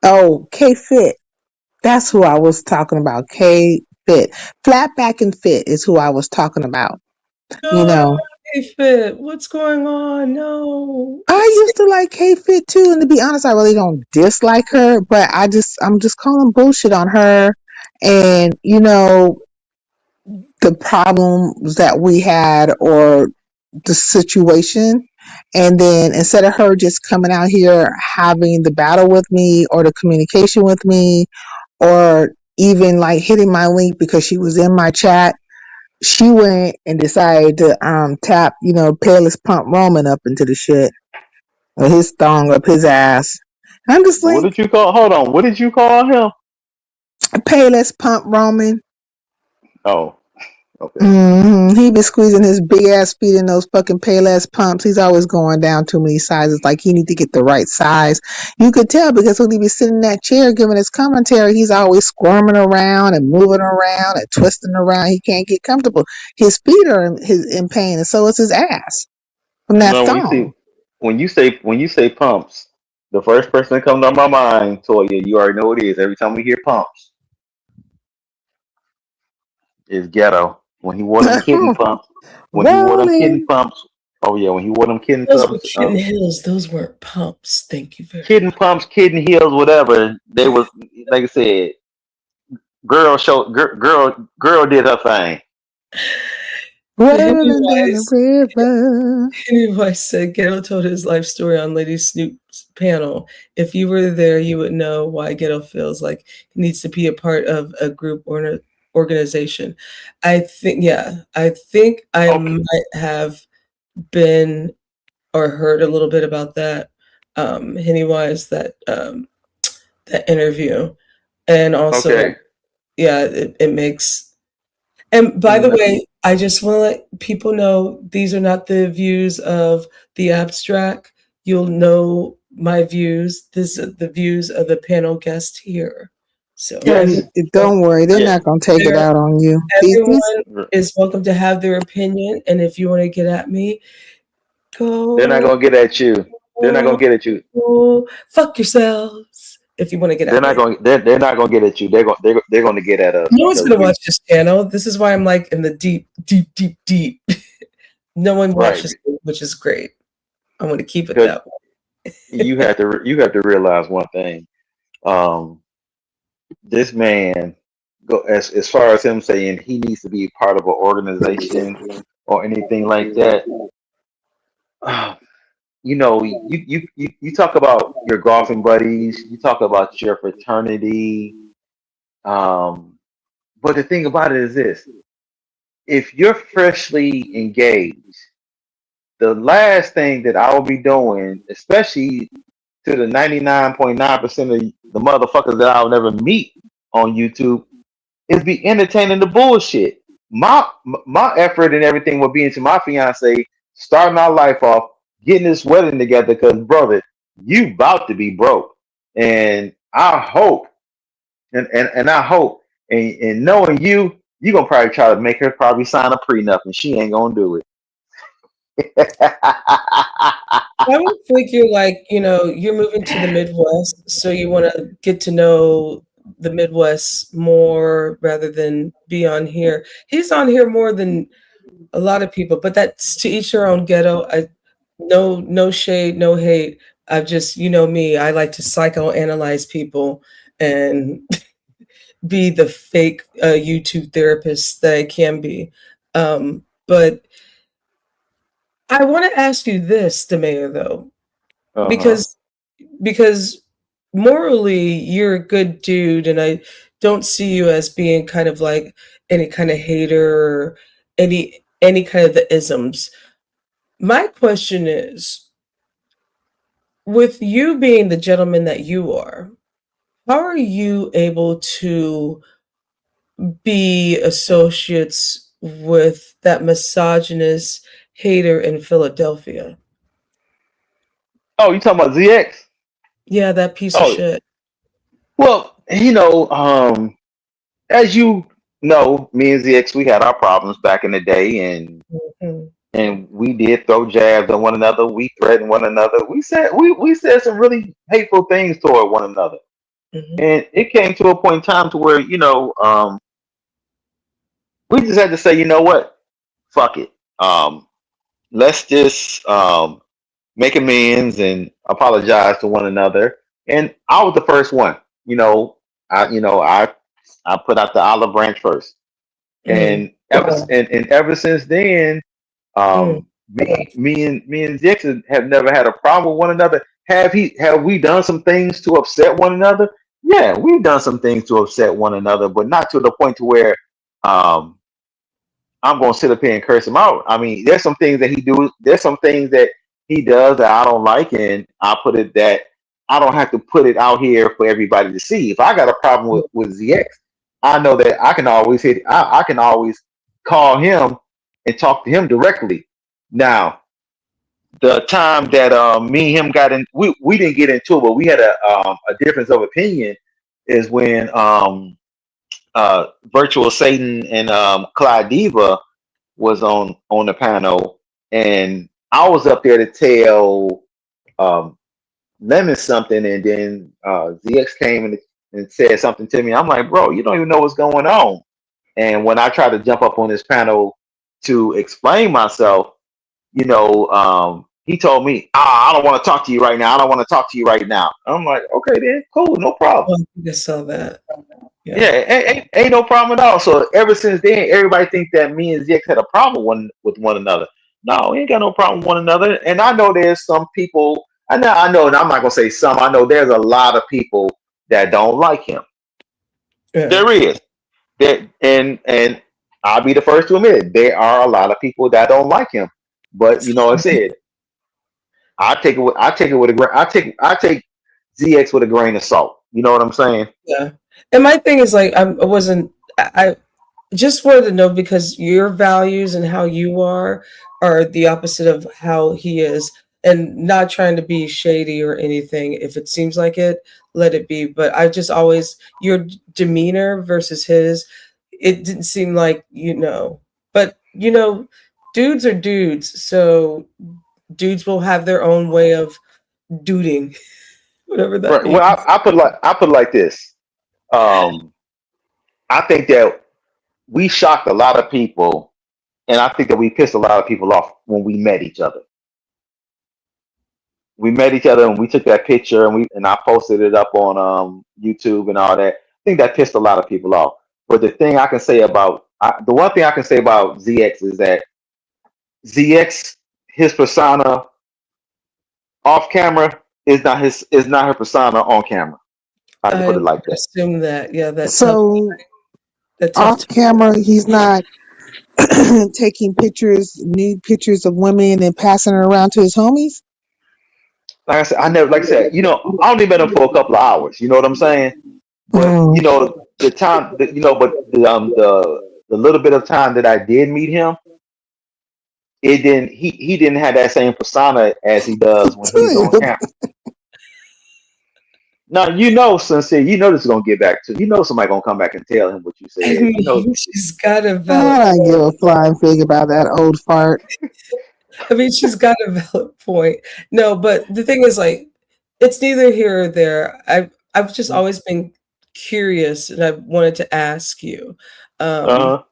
Oh, K Fit. That's who I was talking about. K Fit. Flat back and fit is who I was talking about. You No, I know, like Fit. What's going on? No. I used to like K Fit too, and to be honest, I really don't dislike her, but I'm just calling bullshit on her, and the problems that we had or the situation. And then instead of her just coming out here having the battle with me or the communication with me or even like hitting my link because she was in my chat, she went and decided to tap, Payless Pump Roman up into the shit with his thong up his ass. I'm just What like, did you call? Hold on. What did you call him? Payless Pump Roman. Oh, okay. He be squeezing his big ass feet in those fucking Payless pumps. He's always going down too many sizes. Like he need to get the right size. You could tell because when he be sitting in that chair giving his commentary, he's always squirming around and moving around and twisting around. He can't get comfortable. His feet are in pain, and so is his ass from that No, when you see thong. when you say pumps, the first person that comes to my mind, Toya, you already know what it is. Every time we hear pumps, is ghetto. When he wore them kitten pumps, when he wore them kitten Rolling. pumps, oh yeah, when he wore them kitten Those were pumps, kitten heels. Those weren't pumps. Thank you very kitten much. pumps, kitten heels, whatever. They was like I said, girl did her thing. Henry Rolling down the Wise, river. Henry Wise said Ghetto told his life story on Lady Snoop's panel. If you were there, you would know why Ghetto feels like he needs to be a part of a group or an organization. I think I Okay, might have been or heard a little bit about that, Henny Wise, that interview. And also, okay. yeah, it makes. And by the No, way, I just want to let people know these are not the views of the abstract. You'll know my views. This is the views of the panel guest here. So yes, Don't worry, they're yeah. not gonna take it there, out on you. These everyone is welcome to have their opinion. And if you want to get at me, They're not go gonna get at you. They're not gonna get at you. fuck yourselves if you want to get They're at not me. going. They're not going to get at you. They're going to get at us No one's because gonna we watch this channel. This is why I'm like in the deep, deep, deep, deep. No one right. watches me, which is great. I want to keep it Because that way. you have to realize one thing. Um, this man, go as far as him saying he needs to be part of an organization or anything like that. You talk about your golfing buddies. You talk about your fraternity. Um, but the thing about it is this: if you're freshly engaged, the last thing that I will be doing, especially to the 99.9% of the motherfuckers that I'll never meet on YouTube, is be entertaining the bullshit. My effort and everything will be into my fiance starting our life off, getting this wedding together. Because brother, you about to be broke, and I hope, and I hope, and knowing you gonna probably try to make her probably sign a prenup, and she ain't gonna do it. I would figure like, you're moving to the Midwest, so you want to get to know the Midwest more rather than be on here. He's on here more than a lot of people, but that's to each their own ghetto. No shade, no hate. I've just, me, I like to psychoanalyze people and be the fake YouTube therapist that I can be. But I want to ask you this, Demea, though, Uh-huh. because because morally you're a good dude, and I don't see you as being kind of like any kind of hater or any kind of the isms. My question is, with you being the gentleman that you are, how are you able to be associates with that misogynist hater in Philadelphia? Oh, you talking about ZX? Yeah, that piece of Oh, shit. well, as you know, me and ZX, we had our problems back in the day, and Mhm, and we did throw jabs at one another. We threatened one another. We said some really hateful things toward one another, mhm. and it came to a point in time to where we just had to say, you know what, fuck it. Let's just make amends and apologize to one another. And I was the first one. I put out the olive branch first. Mm, And ever since then, mm. me and Jackson have never had a problem with one another. Have we done some things to upset one another? Yeah, we've done some things to upset one another, but not to the point to where um I'm gonna sit up here and curse him out. I mean, there's some things that he do. There's some things that he does that I don't like, and I put it that I don't have to put it out here for everybody to see. If I got a problem with ZX, I know that I can always hit. I can always call him and talk to him directly. Now, the time that me and him got in, we didn't get into it, but we had a difference of opinion. Is when Virtual Satan and Clyde Diva was on the panel, and I was up there to tell um, Lemon something, and then ZX came and said something to me. I'm like, bro, you don't even know what's going on. And when I tried to jump up on this panel to explain myself, he told me, I don't want to talk to you right now. I don't want to talk to you right now. I'm like, okay, then, cool, no problem. Oh, I think I saw that. Yeah, Yeah. ain't no problem at all. So ever since then, everybody think that me and ZX had a problem with one another. No, we ain't got no problem with one another. And I know there's some people. I know, and I'm not gonna say some. I know there's a lot of people that don't like him. Yeah. There is that, and I'll be the first to admit it. There are a lot of people that don't like him. But I said I take it with a grain. I take ZX with a grain of salt. You know what I'm saying? Yeah. And my thing is like I wasn't I just wanted to know because your values and how you are the opposite of how he is, and not trying to be shady or anything. If it seems like it, let it be. But I just always your demeanor versus his, it didn't seem like but dudes are dudes, so dudes will have their own way of duding, whatever that Right. Well, means. I put it like this. Um, I think that we shocked a lot of people, and I think that we pissed a lot of people off when we met each other. We met each other and we took that picture, and I posted it up on YouTube and all that. I think that pissed a lot of people off. But the one thing I can say about ZX is that ZX, his persona off camera is not her persona on camera. I can I put it would like that. assume that, yeah, So that tough. off camera, he's not taking pictures, nude pictures of women and passing it around to his homies. Like I said, like I said, I only met him for a couple of hours. You know what I'm saying? But Mm, the time, but the little bit of time that I did meet him, it didn't. He didn't have that same persona as he does when he's on camera. Now sincere. This is gonna get back to. Somebody gonna come back and tell him what you I said. mean, she's got a valid. I don't give a flying fig about that old fart. I mean, she's got a valid point. No, but the thing is, like, it's neither here or there. I've just always been curious, and I wanted to ask you. Um, Uh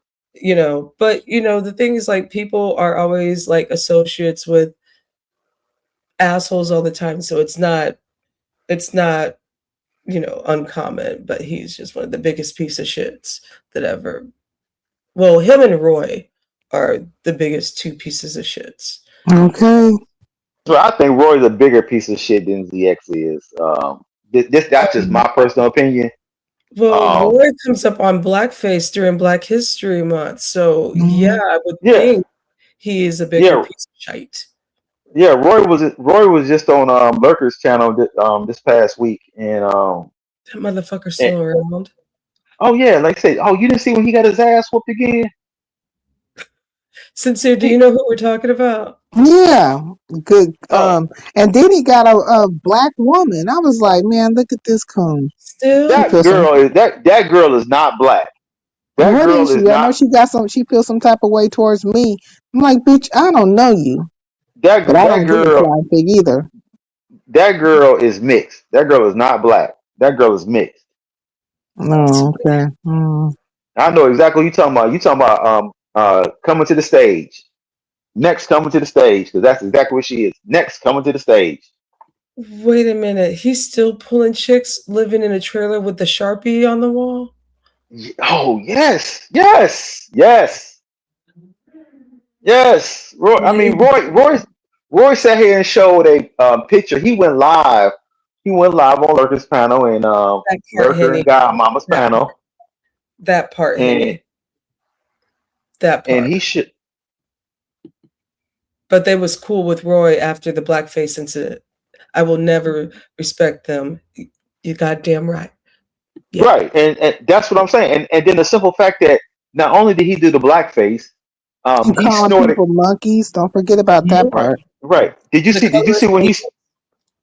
but the thing is, like, people are always like associates with assholes all the time, so it's not uncommon. But he's just one of the biggest piece of shits that ever. Well, him and Roy are the biggest two pieces of shits. Okay. So I think Roy's a bigger piece of shit than ZX is. That's just my personal opinion. Well, Um, Roy comes up on blackface during Black History Month, so yeah, Mm, I would yeah, think he is a bigger yeah, piece of shite. yeah. Roy was just on Lurker's channel this past week, That motherfucker's and still around. oh yeah, like I said, oh, you didn't see when he got his ass whooped again? Sincere, do you He, know who we're talking about? yeah. Good. oh, And then he got a black woman. I was like, man, look at this coon. She Still? that feels some. girl that girl is not black. That What girl is is she? I know not she got some. She feels some type of way towards me. I'm like, bitch, I don't know you, but that I that don't give a girl flying fig either. that girl is mixed. That girl is not black. That girl is mixed. Oh, okay. Mm. I know exactly what you're talking about. You talking about coming to the stage. Next coming to the stage, because that's exactly what she is. Next coming to the stage. Wait a minute. He's still pulling chicks living in a trailer with the Sharpie on the wall? Oh yes, yes, yes, yes. Roy, I mean Believe Roy sat here and showed a picture. He went live. He went live on Lurker's panel and that part, Lurker and Henny. Godmama's That panel, that part, and Henny. That and part. he should But they was cool with Roy after the blackface incident. I will never respect them. You goddamn right. Yeah. right, and that's what I'm saying. And then the simple fact that not only did he do the blackface, You he calling snorted. people monkeys? Don't forget about that Mhm. Right, part. right. The Did you color see when he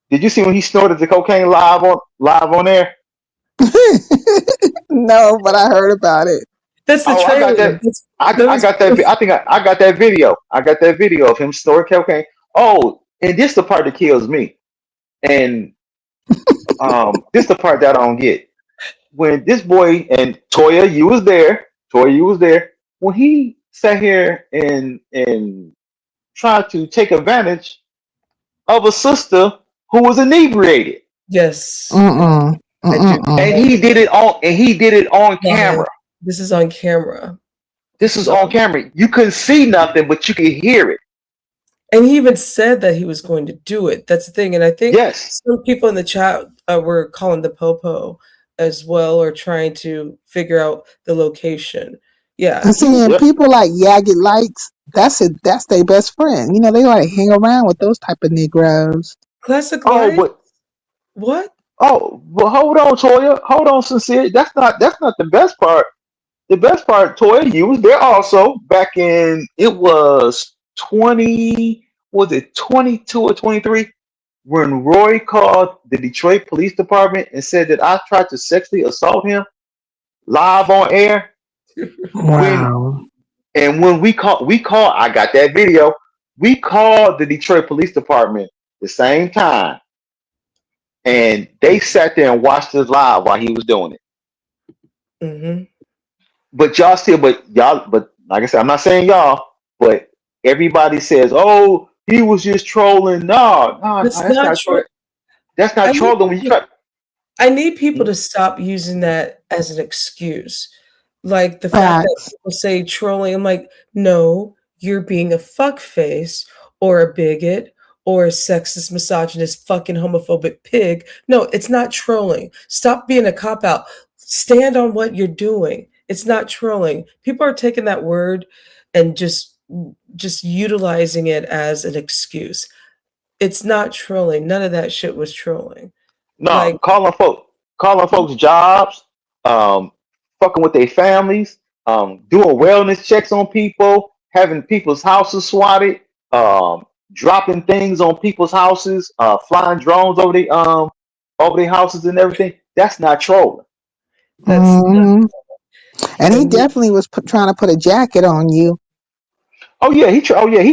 did you see when he snorted the cocaine live on air? No, but I heard about it. that's the Oh, I got trailer. that. I Those got that. I think I got that video. I got that video of him snorting cocaine. Oh, and this the part that kills me. And this the part that I don't get. When this boy and Toya, you was there. Toya, you was there. When he sat here and tried to take advantage of a sister who was inebriated, yes. Mm-mm. I do. and Mm-mm. he did it on Live. camera. This is on camera. This This is is on on. camera. You couldn't see nothing, but you could hear it. And he even said that he was going to do it. That's the thing. And I think Yes. some people in the chat were calling the popo as well, or trying to figure out the location. Yeah, And he see, and Yep. people like Yagged Lights, that's it. That's their best friend. You know, they like hang around with those type of Negroes. classic Oh, life. but What? hold on, Toya. Hold on, sincere. That's not the best part. The best part, Toya, you was there also back in it was 22 or 23 when Roy called the Detroit Police Department and said that I tried to sexually assault him live on air. When Wow. when we called, I got that video. We called the Detroit Police Department the same time, and they sat there and watched us live while he was doing it. Hmm. But like I said, I'm not saying y'all, but everybody says, "Oh, he was just trolling." No, no, That's that's not not true. trolling. That's I not need trolling. When you people. try, I need people Hmm? to stop using that as an excuse. Like the fact that Facts. people say trolling, I'm like, no, you're being a fuckface or a bigot or a sexist, misogynist, fucking homophobic pig. No, it's not trolling. Stop being a cop out. Stand on what you're doing. It's not trolling. People are taking that word and just utilizing it as an excuse. It's not trolling. None of that shit was trolling. No, Like, calling folks jobs, um, fucking with their families, doing wellness checks on people, having people's houses swatted, dropping things on people's houses, flying drones over their houses and everything. That's not trolling. that's Hmm. And he and definitely was trying to put a jacket on you. Oh yeah, he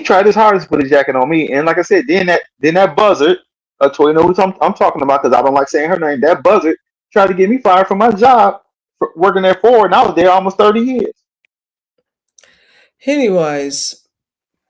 tried his hardest to put a jacket on me. And like I said, then that buzzard, Toy knows who I'm talking about because I don't like saying her name. That buzzard tried to get me fired from my job for working there for, and I was there almost 30 years. Pennywise,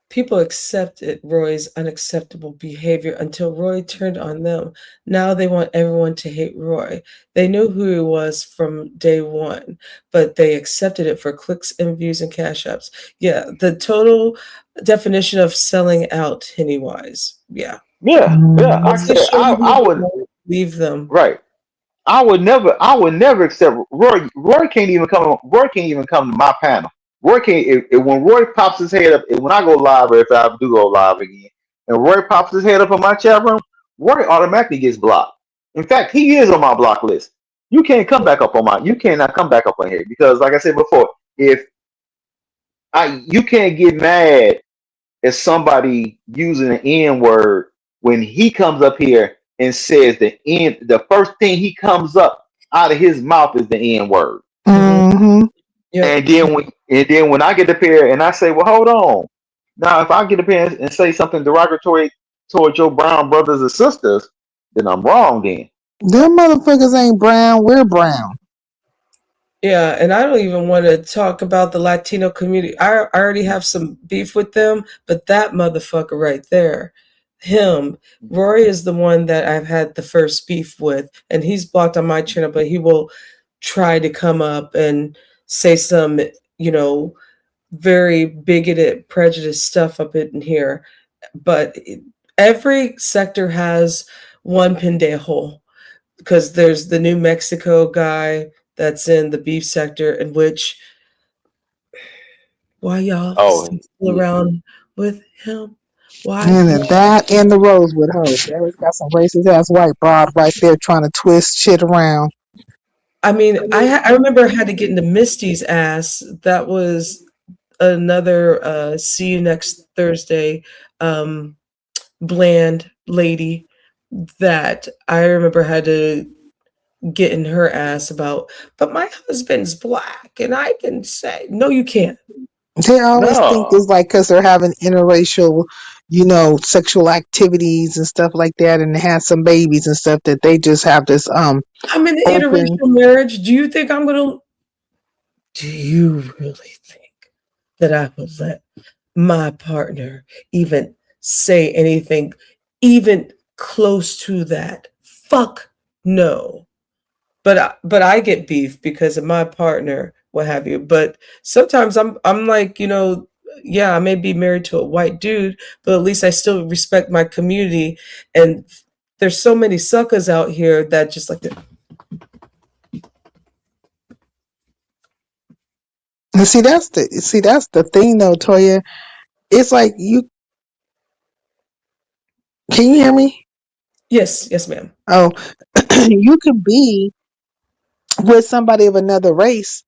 people accepted Roy's unacceptable behavior until Roy turned on them. Now they want everyone to hate Roy. They knew who he was from day one, but they accepted it for clicks and views and cash apps. Yeah, the total definition of selling out, Pennywise. Yeah. Yeah. Mm. Like I Once they said, show you who I they would are, leave them. right. I would never accept Roy. Roy can't even come to my panel. Roy can't. When Roy pops his head up, when I go live, or if I do go live again, and Roy pops his head up in my chat room, Roy automatically gets blocked. In fact, he is on my block list. You cannot come back up on here because, like I said before, if you can't get mad at somebody using an N word when he comes up here and says the first thing he comes up out of his mouth is the N word. Hmm. Hmm. Yep. And then when I get up here and I say, well, hold on. Now if I get up here and say something derogatory towards your brown brothers and sisters, then I'm wrong then. Them motherfuckers ain't brown. We're brown. Yeah, and I don't even want to talk about the Latino community. I already have some beef with them, but that motherfucker right there, him, Rory is the one that I've had the first beef with, and he's blocked on my channel, but he will. try to come up and say some, you know, very bigoted, prejudiced stuff up in here. But every sector has one pendejo, because there's the New Mexico guy that's in the beef sector, in which why y'all Oh, still yeah. around with him? Why? And then that and the Rosewood hoe. There got some racist ass white broad right there trying to twist shit around. I mean, I remember I had to get into Misty's ass. That was another see you next Thursday bland lady that I remember had to get in her ass about, but my husband's black and I can say, no, you can't. They always think No. it's like because they're having interracial, sexual activities and stuff like that, and they have some babies and stuff that they just have this I'm in an open. interracial marriage. Do you think I'm going to, do you really think that I would let my partner even say anything even close to that? Fuck no. But I get beef because of my partner, what have you. But sometimes I'm like, yeah, I may be married to a white dude, but at least I still respect my community. And there's so many suckers out here that just like to, And see that's the thing though, Toya. It's like you can you hear me? yes, yes, ma'am. Oh, you could be with somebody of another race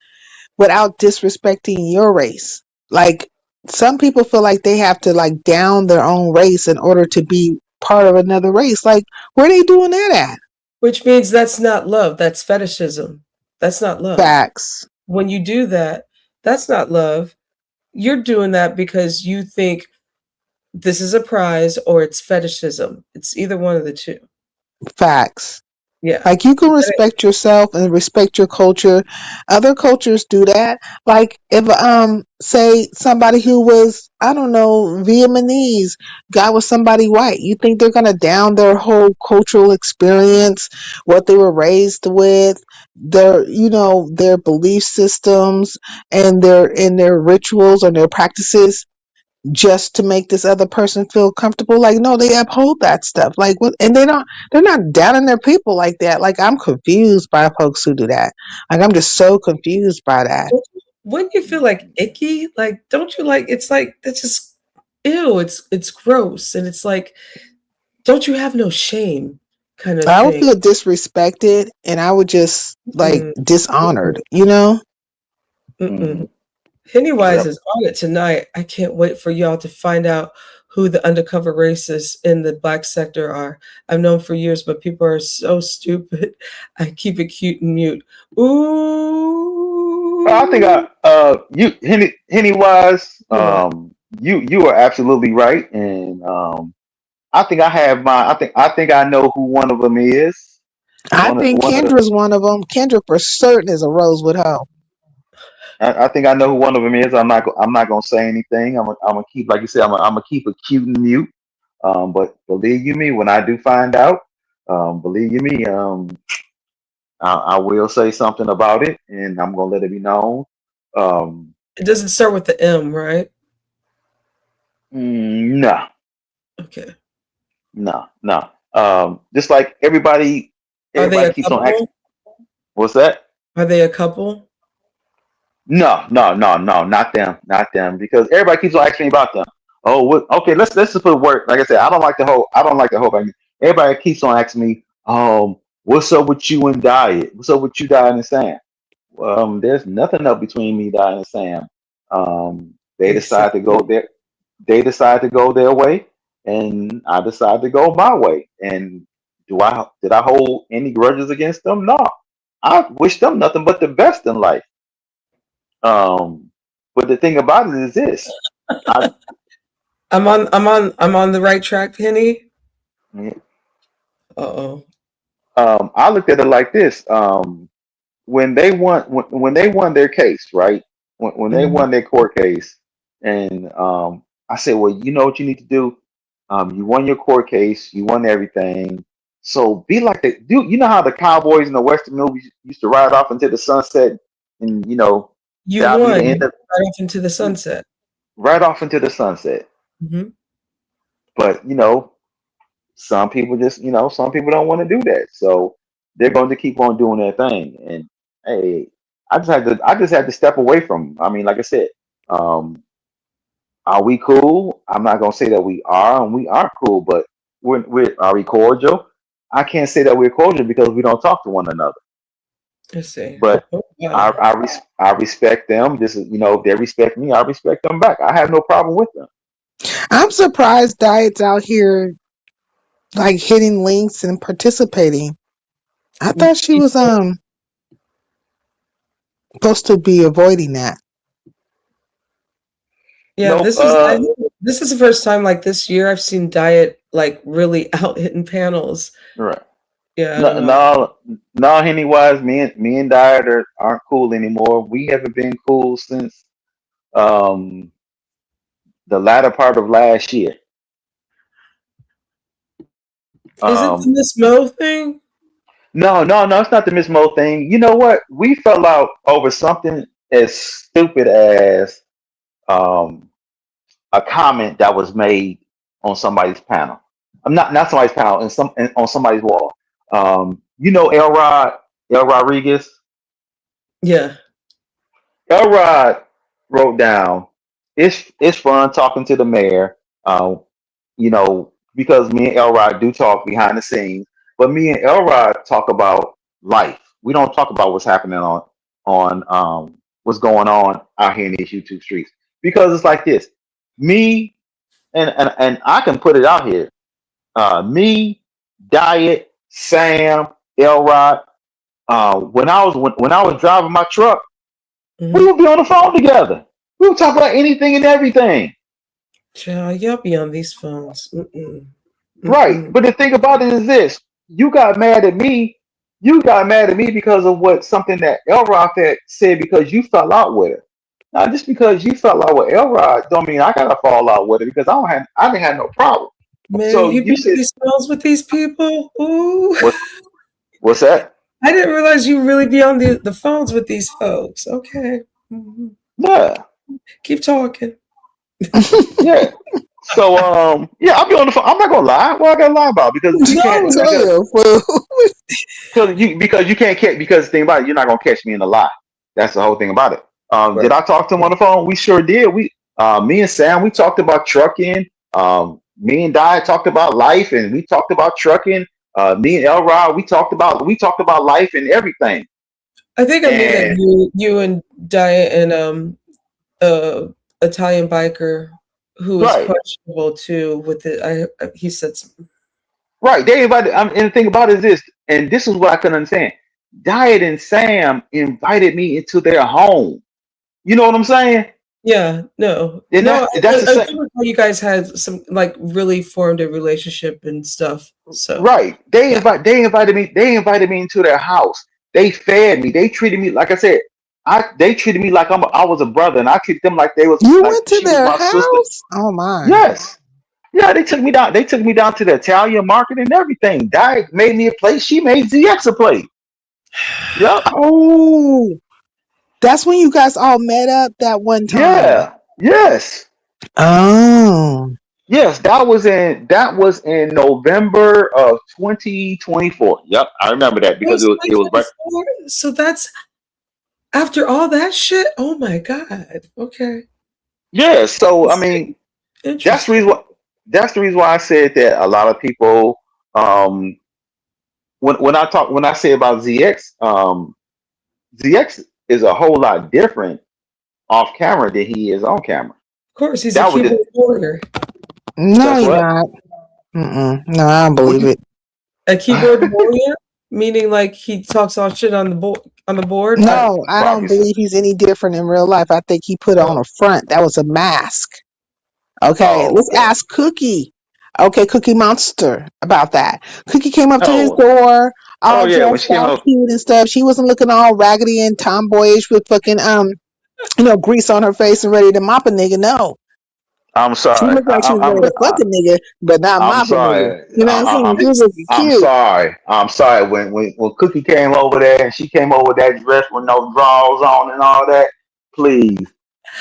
without disrespecting your race. Like some people feel like they have to like down their own race in order to be part of another race. Like where they doing that at? Which means that's not love. That's fetishism. That's not love. Facts. When you do that, that's not love. You're doing that because you think this is a prize or it's fetishism. It's either one of the two. Facts. Yeah. Like you can respect yourself and respect your culture. Other cultures do that. Like if say somebody who was, I don't know, Vietnamese got with somebody white, you think they're gonna down their whole cultural experience, what they were raised with, their belief systems and their rituals or their practices just to make this other person feel comfortable. Like no, they uphold that stuff. Like what, and they're not downing their people like that. Like I'm confused by folks who do that. Like I'm just so confused by that. Wouldn't you feel like icky? Like, don't you like? It's like that's just ew. It's gross, and it's like, don't you have no shame, kind of I would thing. feel disrespected and I would just like Mm, dishonored, mm-mm, you know? mm-mm. Mm, Pennywise yep. is on it tonight. I can't wait for y'all to find out who the undercover racists in the black sector are. I've known for years, but people are so stupid. I keep it cute and mute. I think Ooh. you Henny wise, What? you are absolutely right, and I think I have my I think I know who one of them is. I think One of the Kendra's one of them. Kendra for certain is a Rosewood hoe. I think I know who one of them is. I'm not gonna say anything. I'm gonna keep, like you said, I'm gonna keep it cute and mute. But believe you me, when I do find out, believe you me, I will say something about it, and I'm gonna let it be known. Um, It doesn't start with the M, right? no, Okay. no. Just like Are they everybody a keeps on asking, couple? what's that? Are they a couple? No, not them, because everybody keeps on asking me about them. Oh, what? Okay, let's just put work. Like I said, I don't like the whole. Everybody keeps on asking me, what's up with you and Diet? What's up with you, Diet and Sam? There's nothing up between me, Diet and Sam. They They say decide to go there. They decide to go their way, and I decide to go my way. And did I hold any grudges against them? No. I wish them nothing but the best in life. Um, but the thing about it is this. I I'm on the right track, Penny. Uh-oh. I looked at it like this. When they won their case, right? When they Mhm. won their court case, and I said, well, you know what you need to do. You won your court case. You won everything. So be like the dude. You know how the cowboys in the Western movies used to ride off into the sunset, and You that'll be the end won of right off into the sunset. right off into the sunset. Hmm. But some people just some people don't want to do that, so they're going to keep on doing their thing. And hey, I just had to step away from 'em. I mean, like I said, um, are we cool? I'm not gonna say that we are, and we aren't cool, but are we cordial? I can't say that we're cordial because we don't talk to one another. Let's see. But Oh, I wow. I, res- I respect them. This is if they respect me, I respect them back. I have no problem with them. I'm surprised Diet's out here like hitting links and participating. I thought she Me was too. supposed to be avoiding that. Yeah, Nope. this is the first time like this year I've seen Diet like really out hitting panels. Right. Yeah, I don't No, know. no, no. Henny wise, me and Dyer aren't cool anymore. We haven't been cool since um the latter part of last year. Is it the Um, Miss Mo thing? no, no, no. It's not the Miss Mo thing. You know what? We fell out over something as stupid as um a comment that was made on somebody's panel. I'm not somebody's panel, on somebody's wall. El Rodriguez. Yeah. Elrod wrote down, it's fun talking to the mayor, because me and Elrod do talk behind the scenes, but me and Elrod talk about life. We don't talk about what's happening on what's going on out here in these YouTube streets. Because it's like this. Me and I can put it out here. Me, Diet, Sam, Elrod. When I was driving my truck, we Hmm. would be on the phone together. We would talk about anything and everything. Child, y'all be on these phones. Mm-mm. Right. Mm-mm. But the thing about it is this. You got mad at me. You got mad at me because of something that Elrod had said because you fell out with her. Now, just because you fell out with Elrod don't mean I gotta fall out with her because I didn't have no problem. Man, So you be you on said these phones with these people? Ooh. what's what's that? I didn't realize you really be on the phones with these folks. Okay. Mhm. Yeah. Keep talking. Yeah. So yeah, I'll be on the phone. I'm not gonna lie. What I gotta lie about? Because you Don't can't tell, fool. because you can't catch because the thing about it, you're not gonna catch me in a lie. That's the whole thing about it. Did Right. I talk to him on the phone? We sure did. Me and Sam, we talked about trucking. Me and Di talked about life, and we talked about trucking. Me and Elrod, we talked about life and everything. I think I knew that And you and Diet and uh Italian biker who was right, questionable too with it. He said something. right. They invited. And the thing about it is this, and this is what I couldn't understand. Diet and Sam invited me into their home. You know what I'm saying? Yeah, no. And No, that's the I same. do recall you guys had some like really formed a relationship and stuff. So Right. yeah. They invited me into their house. They fed me. They treated me like I said. They treated me like I was a brother, and I treated them like they was You like went to she was their my sister. house? Oh my. Yes. Yeah, they took me down. They took me down to the Italian market and everything. Di made me a plate. She made ZX a plate. Yep. Oh, that's when you guys all met up that one time. Yeah. Yes. Oh. Yes. That was in November of 2024. Yep, I remember that That because was it was right. 2024? So that's after all that shit? Oh my god. Okay. Yeah. So I Let's mean, see. That's the Interesting. reason why. That's the reason why I said that a lot of people, um, when I say about ZX, ZX is a whole lot different off camera than he is on camera. Of course, he's a That was just keyboard warrior. No, that's you're what. not. Mm-mm. No, I don't What believe you? it. A keyboard warrior, meaning like he talks all shit on the board. On the board. No, I don't Probably so. believe he's any different in real life. I think he put on Oh, a front. That was a mask. Okay, Oh, let's okay. ask Cookie. Okay, Cookie Monster about that. Cookie came up to his Oh, door, oh all yeah. When dressed she came all up, cute and stuff. She wasn't looking all raggedy and tomboyish with fucking grease on her face and ready to mop a nigga. No. I'm She sorry. looked like she was ready to fuck a nigga, but not I'm mop a nigga. sorry. You know what I'm saying? She was looking I'm cute. sorry. I'm sorry. When Cookie came over there and she came over with that dress with no drawers on and all that, please.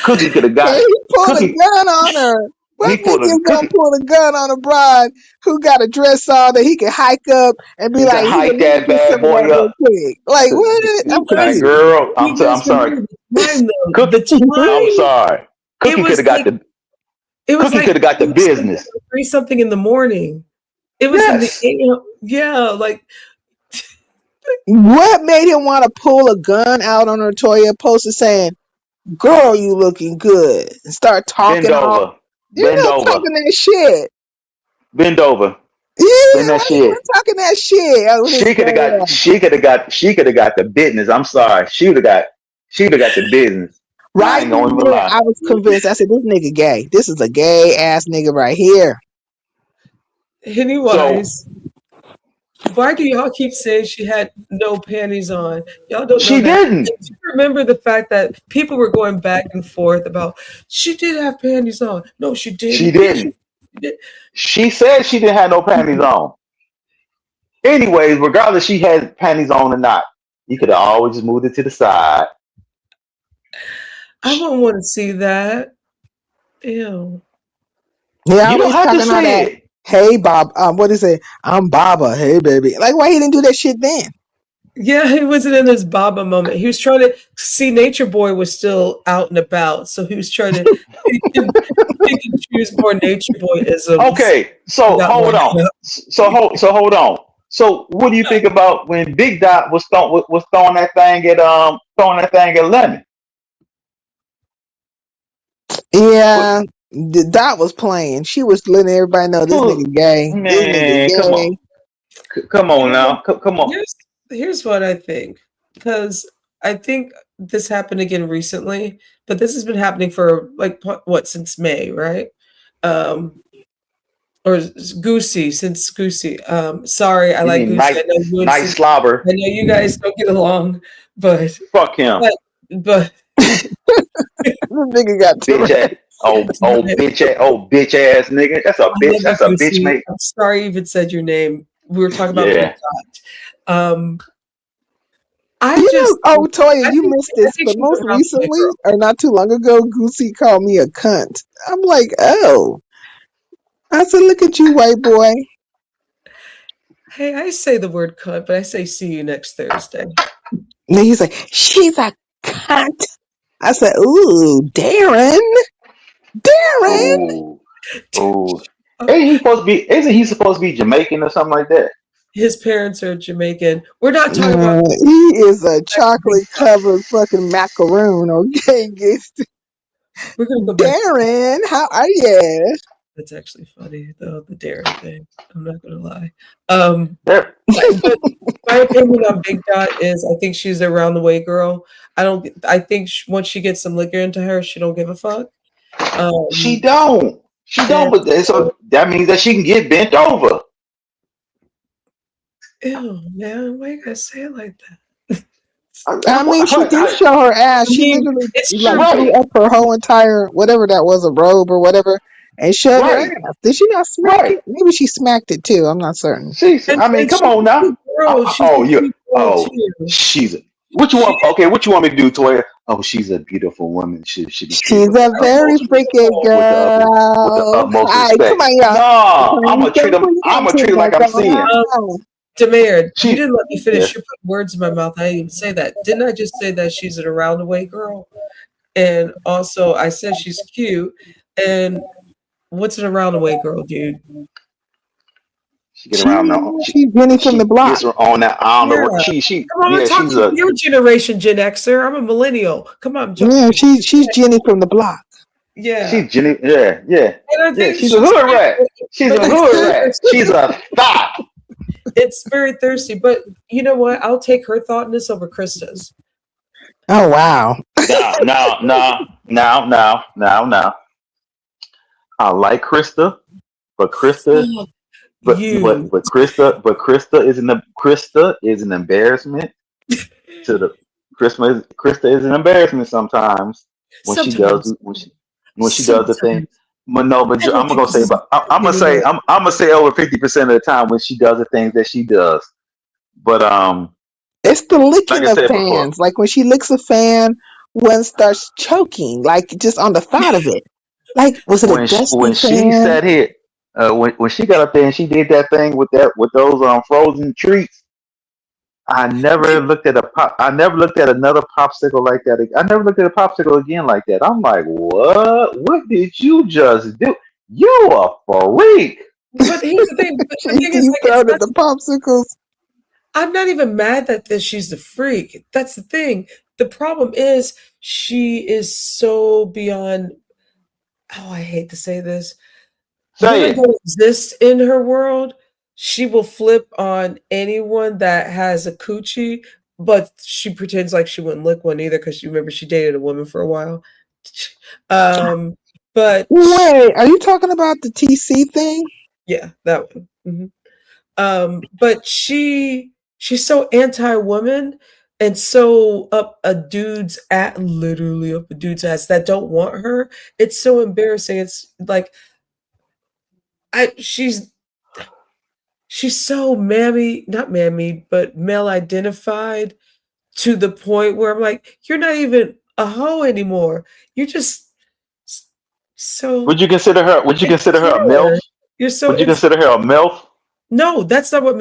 Cookie could have And got he pulled a Cookie. gun on her. What He nigga pulled a is gonna Cookie. pull a gun on a bride who got a dress on that he can hike up and be He could like, here, hike let me that get some bad of that boy real up. quick. Like, what? I'm You Like, guys, confused. girl, you I'm guys sorry. remember the time though. Cook. The I'm time sorry. it Cookie could was have got like the. it was Cookie like could have got the 3 something business. or 3 something in the morning. It was in the Yes. AM. Yeah, like What made him want to pull a gun out on her Toya poster saying, girl, you looking good, and start Bend talking all, over. Bend over. talking that shit. Bend over. Yeah, Spin that why you shit. was talking that shit with his fat ass? She could have got the business. I'm sorry. She would have got the business. I Right ain't then gonna and even there, lie. I was convinced. I said, this nigga gay. This is a gay ass nigga right here. So Pennywise. Why do y'all keep saying she had no panties on? Y'all don't know she that. didn't. And do you remember the fact that people were going back and forth about she did have panties on? No, she She didn't. Yes, she didn't. did. She said she didn't have no panties on. Anyways, regardless she had panties on or not, you could have always just moved it to the side. I wouldn't want to see that. Ew. He You don't always have to talking all say that. it. Hey Bob, what is it? I'm Baba. Hey baby. Like why he didn't do that shit then? Yeah, he wasn't in his Baba moment. He was trying to see Nature Boy was still out and about, so he was trying to pick and choose more Nature Boy isms. Okay, He so got hold lined on. up. So hold on. So what do you think about when Big Dot was throwing that thing at Lemon? What, Yeah, Dot was playing. She was letting everybody know this who, nigga gay. This nigga man, come on. gay. Come on Well, now. Come on. here's what I think, because I think this happened again recently, but this has been happening for like what since May, right? Um, or Goosey since Goosey. Sorry, I You like mean Goosey. I know you and nice Sis- slobber. I know you guys don't get along, but Fuck him. but but This nigga got two. Bitch ass. Oh bitch ass nigga. That's a I bitch. love you, That's a bitch Goosey. mate. I'm sorry I even said your name. We were talking about Big Yeah. Dot. I You just know, oh Toya, I you think missed I this, think but she's most around the way, recently, girl. or not too long ago, Goosey called me a cunt. I'm like, oh. I said, look at you, white boy. Hey, I say the word cunt, but I say see you next Thursday. And then he's like, she's a cunt. I said, ooh, Darren. Darren. Oh. Oh. Uh, Isn't he supposed to be Jamaican or something like that? His parents are Jamaican. We're not talking about He is a back to Big chocolate Dot. covered fucking macaroon, okay? We're gonna go back to Darren, how are you? that's actually funny though, the Darren thing. I'm not gonna lie. Um, That but my opinion on Big Dot is I think she's a round the way girl. I think once she gets some liquor into her, she don't give a fuck. she Um, don't. She don't, and but so, so that means that she can get bent over. ew, man, why you gotta say it like that? I mean, she did I- show her ass. I She mean, literally it's like true. threw right, up her whole entire whatever that was, a robe or whatever, and showed her right, ass. Did she not smack right. it? Maybe she smacked it too. I'm not certain. And I mean, and come she's on a now. cute girl. She's a cute girl Oh, too. she's a, what you She want? Okay, what you want me to do, Toya? Oh, she's a beautiful woman. She be treated She's a very freaky with the girl. All utmost right, come respect. on, y'all. No, Time to put your I'm gonna treat panties her like back I'm seeing. on. Demared, you She, didn't let me yeah, finish. You put words in my mouth. I didn't even say that. Didn't I just say that she's an around the way girl? And also, I said she's cute. And what's an around the way girl, dude? she get around now. She's Jenny from the She block. gets her on that. I don't Yeah. know. Come on, I'm Yeah, she's talking to a your generation, Gen Xer. I'm a millennial. Come on, Yeah, she's Jenny from the block. yeah. she's Jenny. And I Yeah. think She's a she's hood cute, rat. She's but a it's hood very rat. thirsty. She's a thought. It's very thirsty. But you know what? I'll take her thoughtness over Krista's. Oh wow. Now. I like Krista, but Fuck you. Krista is an embarrassment to the Krista is an embarrassment sometimes when she does Sometimes. when she does the thing Sometimes. but I don't I'm think gonna this say is about I'm gonna say anymore. I'm gonna say over 50% of the time when she does the things that she does. But It's the like licking I of said before, fans. Like when she licks a fan, one starts choking, like just on the thought of it. Like, was it a dusty when she fan? sat here, when she got up there and she did that thing with those frozen treats, I never looked at a pop. I never looked at another popsicle like that. I never looked at a popsicle again like that. I'm like, what? What did you just do? You a freak. But here's the thing. But the She thing is, deep like, it's throated not. the popsicles. I'm not even mad that she's the freak. That's the thing. The problem is she is so beyond. Oh, I hate to say this. Say Women it. don't exist in her world. She will flip on anyone that has a coochie, but she pretends like she wouldn't lick one either because you remember she dated a woman for a while. Um, but Wait, are you talking about the TC thing? yeah, that one. But she's so anti-woman and so up a dude's at literally up a dude's ass that don't want her. It's so embarrassing. It's like I she's so mammy, not mammy, but male identified to the point where I'm like, you're not even a hoe anymore. You're just so Would you consider her? Would you consider her a milf? insecure. You're so Would you insecure. consider her a milf? No, that's not what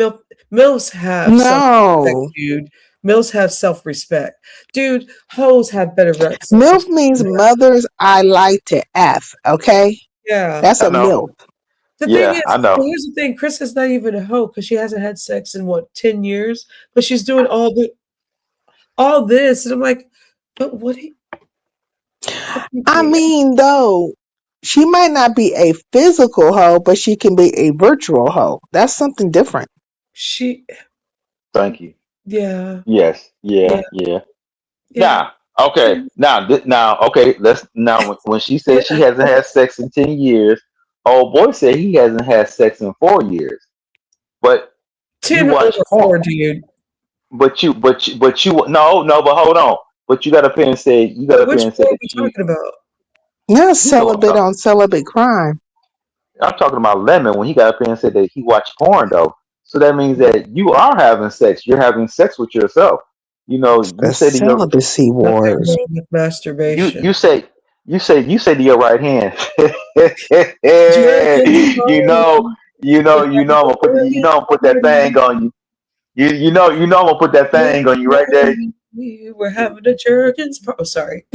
milfs have self-respect, No. dude. Milfs have self-respect. Dude, hoes have better MILF self-respect means than that. mothers I like to F, okay? Yeah. That's I a know. MILF. The thing Yeah, is, I but know. here's the thing, Chris is not even a hoe because she hasn't had sex in what, 10 years? But she's doing all this, and I'm like, but what do you I think? mean, though, she might not be a physical hoe, but she can be a virtual hoe. That's something different. She Thank you. yeah, Yes. yeah, Yeah. Yeah. yeah. Now, okay. Now, okay. Let's now. When she said she Yeah. hasn't had sex in 10 years, old boy said he hasn't had sex in 4 years. But you 10 watch over porn. 4, dude. No, but hold on. But you got up here and said you got But up here which and said 4 are that we you talking about? Not you know what I'm celibate talking. on celibate crime. I'm talking about Lemon when he got up here and said that he watched porn though. So that means that you are having sex. You're having sex with yourself. The You say to your celibacy Nothing wars. wrong with you masturbation. you say you say to your right hand. Jerkins you know home. you know I'm gonna put you know I'm gonna put that thing on you. You know I'm gonna put that thing on you right there. We were having a Jerkins oh, sorry.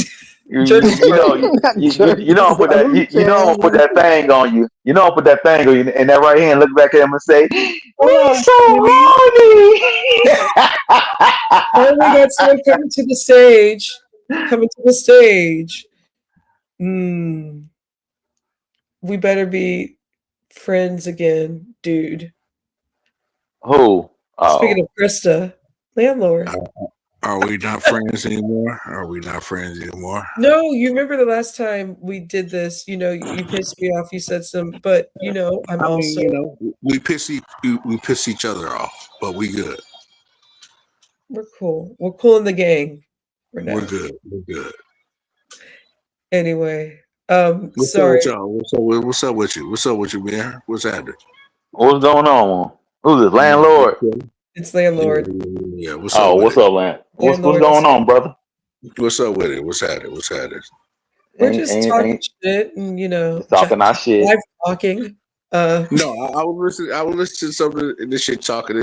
Jerkins You know party. Not you know I'm jerking put that you know I'm gonna put something. that thing on you. You know I'm gonna put that thing on you, and that right hand look back at him and say, Hold "We on, so Sammy. Oh, we got horny." someone coming to the stage. Coming to the stage. Hmm. We better be friends again, dude. Who? Speaking Oh, of Krista, landlord. Uh, Are we not friends anymore? Are we not friends anymore? No, you remember the last time we did this, you pissed me off, you said some, but I'm I mean, also we piss each other off, but we good. we're cool. We're cool in the gang for We're now. good. We're good. Anyway, What's up with sorry. y'all? What's up with you? What's up with you, man? What's happening? what's going on? Who's this Man, landlord? It's yeah, landlord. yeah, yeah. What's up Oh, with what's it? up, land? What's Landlord going is on, brother? What's up with it? What's happening? What's happening? we're just talking Ain't shit and just talking our shit. live talking. Uh No, I was listening. I was listening to some of this shit talking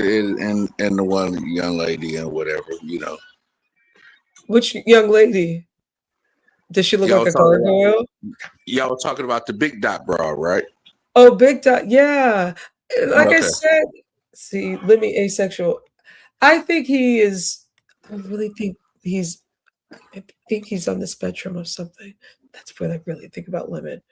and the one young lady and whatever. which young lady? Does she look Y'all like was a talking about gargoyle? y'all were talking about the big dot broad, right? Oh, big dot. Yeah. Like I Okay. said, see, let me asexual. I think he is I really think he's on the spectrum of something. That's what I really think about Lemon.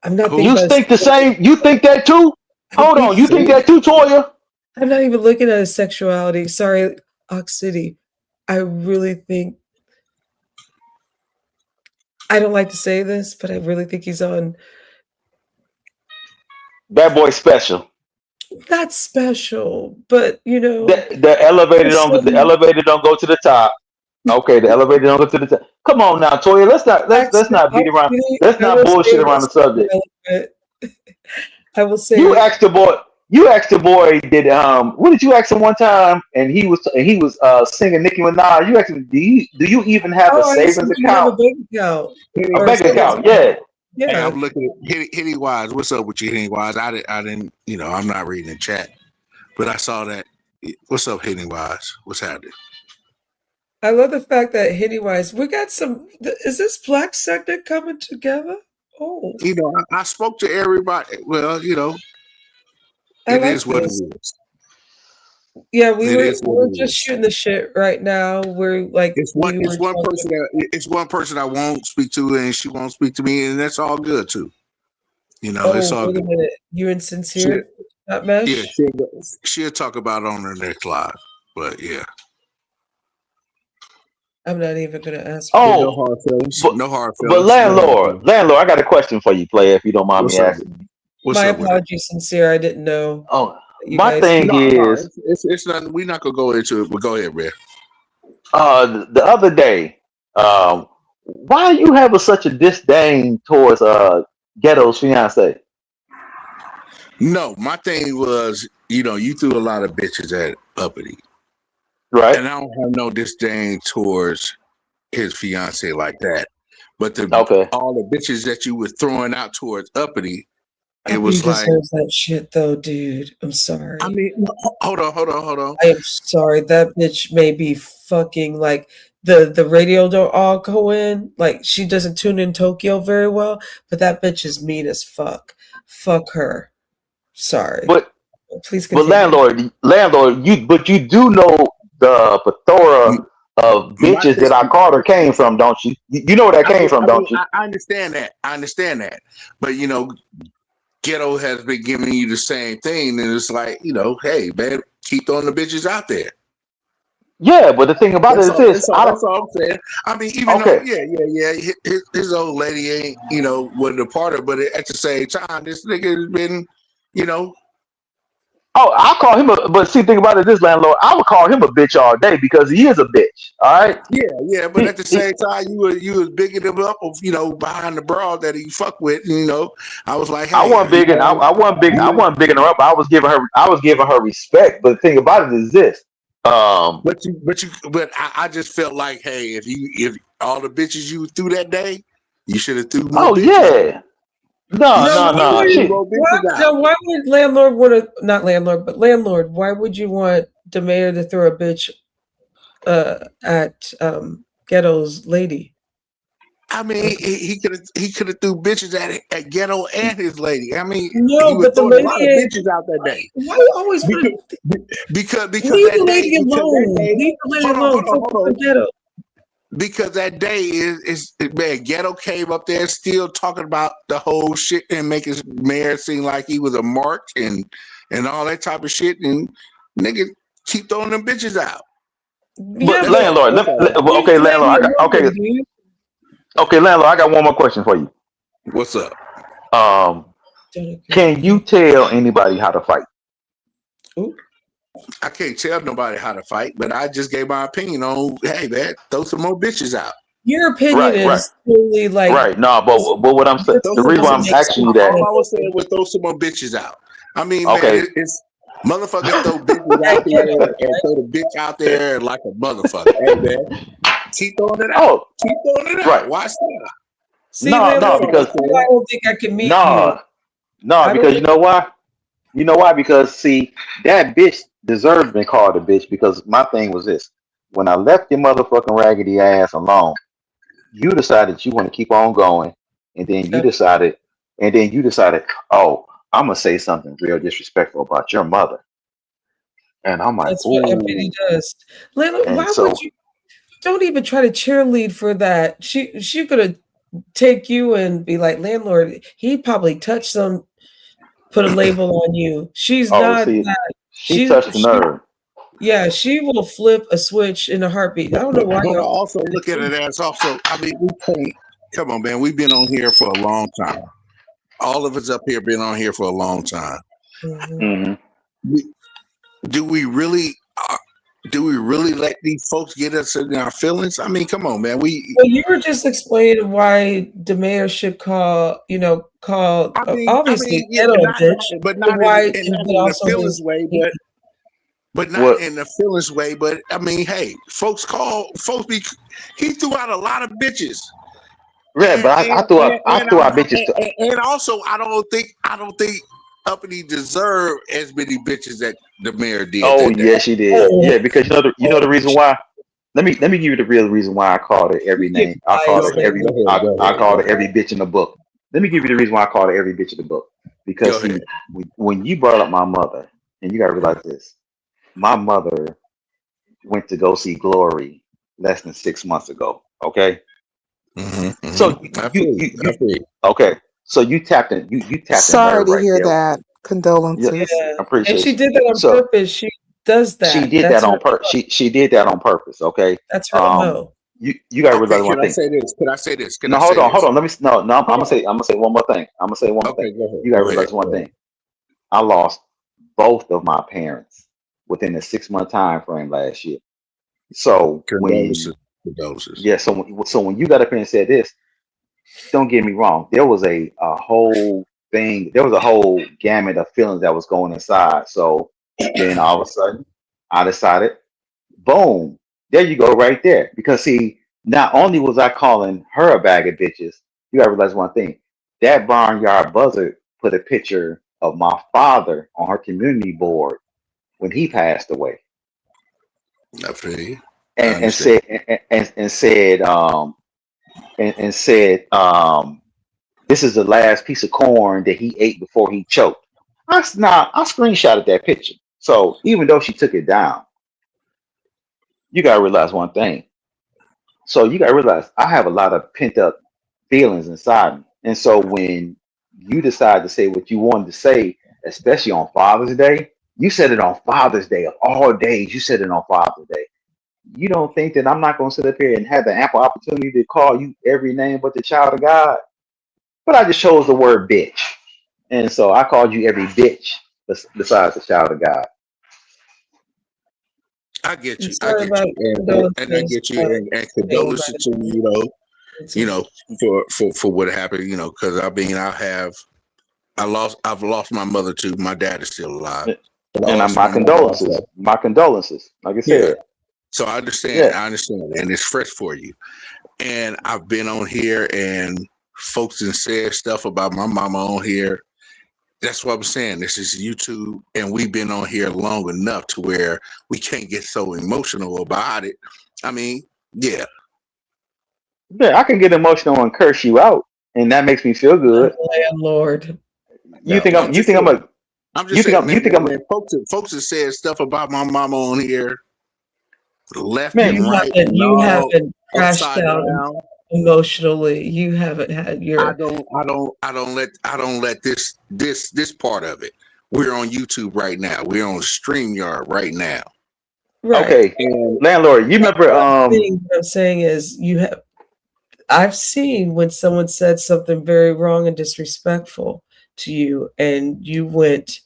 I'm not thinking Who? You about his think the same? You think that too? I Hold think on. You think See? that too, Toya? I'm not even looking at his sexuality. Sorry, Ox City. I really think I don't like to say this, but I really think he's on That boy special. not special, but The elevator there's don't some go to the top. Okay, the elevator don't go to the top. Come on now, Toya. Let's not beat around. Actually, Let's I'm not gonna bullshit say around this the for subject. relevant. I will You say, asked the boy. You asked the boy. Did what did you ask him one time? And he was singing Nicki Minaj. You asked him, do you even have a oh, I said, savings do you have a account, bank account a or a bank savings account? account? Yeah. Hey, Yeah, I'm looking at Hitty Wise. What's up with you, Hitty Wise? I didn't. I'm not reading the chat, but I saw that. What's up, Hitty Wise? What's happening? I love the fact that Hittywise, we got some. Is this Black sector coming together? Oh, I spoke to everybody. Well, I it like is what it this. is. Yeah, we It were is what we're it just is. shooting the shit right now. We're like It's one. we It's were one talking. person that. It's one person I won't speak to, and she won't speak to me, and that's all good too. It's Oh, all wait a good. minute. You and She, Sincere not yeah, mesh? she'll talk about it on her next live. But yeah, I'm not even gonna ask her yeah, that. no Oh, hard feelings. but No hard but feelings. No hard landlord, feelings. landlord, I got a question for you, player. If you don't mind me What's up? asking. What's My up with it? apologies, Sincere. I didn't know Oh, that you my guys. thing No. is, It's not. We're not gonna go into it. But go ahead, Red. the other day, why you have such a disdain towards Ghetto's fiance, No, my thing was, you threw a lot of bitches at Uppity, right? and I don't have no disdain towards his fiance like that. But Okay. all the bitches that you were throwing out towards Uppity, it Uppity was like, deserves that shit though, dude. I'm I sorry. mean, hold on. I am sorry. That bitch may be fucking like the radio don't all go in. Like she doesn't tune in Tokyo very well, but that bitch is mean as fuck. Fuck her. Sorry. But Please but continue. you do know the plethora M- of My bitches that thing, our Carter came from, don't you? You know where that came from, don't you? I understand that. I understand that. But Ghetto has been giving you the same thing, and it's like, hey man, keep throwing the bitches out there. Yeah, but the thing about it That's is all. this. That's all. I don't. That's all I'm saying. I mean, even though, Okay. yeah, his old lady ain't, wasn't a part of, but at the same time, this nigga has been, you know, Oh, I'll call him a. But see, think about it, this landlord. I would call him a bitch all day because he is a bitch. All right. yeah. But at the same time, you was bigging him up, of, behind the broad that he fuck with. I was like, I hey, wasn't big and I you, wasn't bigging her up. I was giving her respect. But the thing about it is this. Um. but I just felt like, hey, if all the bitches you threw that day, you should have threw more Oh bitches out. yeah. No, Now, no, why no. would Threw Shit. more bitches out. why would landlord want to not landlord but landlord? Why would you want the mayor to throw a bitch at Ghetto's lady? I mean, Like, he could have threw bitches at Ghetto and his lady. I mean, he no, was but the throwing a lady lot of ain't. bitches out that day Why you always want because to because leave the that day lady alone? Leave the lady hold on alone. hold on Focus hold on on Ghetto. because that day is man, Ghetto came up there still talking about the whole shit and making mayor seem like he was a mark and all that type of shit, and nigga keep throwing them bitches out. But Yeah, But but landlord, that's all. leave okay, the landlord. lady Okay, alone, dude. okay, landlord. I got one more question for you. What's up? Um, Don't agree. can you tell anybody how to fight? Ooh. I can't tell nobody how to fight, but I just gave my opinion on, hey man, throw some more bitches out. Your opinion Right, right, is totally like right. No, but what I'm saying, your Throw the opinion some reason more. why doesn't I'm make asking you sense. that. All I was saying was throw some more bitches out. I mean, man, Okay, it's motherfuckers throw bitches At out there Ghetto, and right? throw the bitch out there like a motherfucker. Hey man, keep throwing it out. oh, Keep throwing it right. out. Watch that. See, No, That's no, landlord, all this because I'm is why I saying. don't think I can meet you. no, no, I don't because you think. know why? You know why? Because see, that bitch deserves to be called a bitch. Because my thing was this: when I left your motherfucking raggedy ass alone, you decided you want to keep on going, and then you uh, decided, oh, I'm gonna say something real disrespectful about your mother, and I'm like, That's what Uppity ooh, does. Landlord, and why would so, you? Don't even try to cheerlead for that. She could have take you and be like, landlord. He probably touched some, put a label on you. She's oh, not see, that. she touched the She nerve. yeah. She will flip a switch in a heartbeat. I don't know why But I y'all. also look at it as also, I mean, we can't, come on, man, we've been on here for a long time. All of us up here been on here for a long time. Mhm. Hmm. We, do we really do we really let these folks get us in our feelings? I mean, come on, man. Well, you were just explaining why the mayor should call obviously Yeah, ghetto a bitch, but but not in, why, and not but in the also feelings his. way, but not What? in the feelings way. But I mean, hey, folks be. He threw out a lot of bitches, Yeah, but I threw out bitches too. and also I don't think Uppity deserved as many bitches that the mayor did Oh that day. yes, she did. Oh, Yeah, because you know the oh, reason why. Let me give you the real reason why I called it every you get name. I called Go it biased, ahead, every man. I called it every bitch in the book. Let me give you the reason why I called it every bitch in the book. go Because ahead. see, when you brought up my mother, and you gotta realize this, my mother went to go see Glory less than 6 months ago. Okay, so I feel you. I feel you. okay, so you tapped in Sorry nerve to right hear there. that. Yeah, Condolences. Yeah, I and appreciate she you. did that on So purpose. She does she that. did that That's her. on purpose. She did that on purpose. Okay. That's her Um, mo. you gotta Okay, realize one can I thing. say this? Can I say this? Can No, I say hold this? on. Let me. No. I'm Hold gonna say. on. I'm gonna say one more thing. I'm gonna say one more thing. Okay, go ahead. You gotta Go ahead. realize one Go ahead. thing. I lost both of my parents within a 6 month time frame last year. So when Condolences. Condolences. yeah, so when you got up here and said this, don't get me wrong. There was a whole thing. There was a whole gamut of feelings that was going inside. So then all of a sudden, I decided, boom, there you go, right there. Because see, not only was I calling her a bag of bitches, you gotta realize one thing. That barnyard buzzard put a picture of my father on her community board when he passed away, I feel you. I and and understand. said and said and said this is the last piece of corn that he ate before he choked. I screenshotted that picture. So even though she took it down, you gotta realize one thing. So you gotta realize I have a lot of pent up feelings inside me. And so when you decide to say what you wanted to say, especially on Father's Day, you said it on Father's Day of all days. You said it on Father's Day. You don't think that I'm not going to sit up here and have the ample opportunity to call you every name but the child of God? But I just chose the word bitch. And so I called you every bitch besides the child of God. I get I'm you. I sorry get about you. And I condolences. get you. And Saying about condolences it. to you. You know, for what happened. You know, because I mean, I've lost my mother too. My dad is still alive, but I And lost my my mother condolences. also. My condolences. Like I Yeah. said. So I understand. Yeah. I understand, and it's fresh for you. And I've been on here, and folks have said stuff about my mama on here. That's what I'm saying. This is YouTube, and we've been on here long enough to where we can't get so emotional about it. I mean, yeah, Yeah, I can get emotional and curse you out, and that makes me feel I'm good. the landlord. You no, think I'm I'm you just think I'm saying. a I'm just saying, you man. think I'm Man, folks have said stuff about my mama on here, left man, and right, and You all haven't crashed upside out down. emotionally. You haven't had your I don't let this part of it. We're on YouTube right now. We're on StreamYard right now. right. okay, And landlord, you remember What I'm saying is you have. I've seen when someone said something very wrong and disrespectful to you, and you went,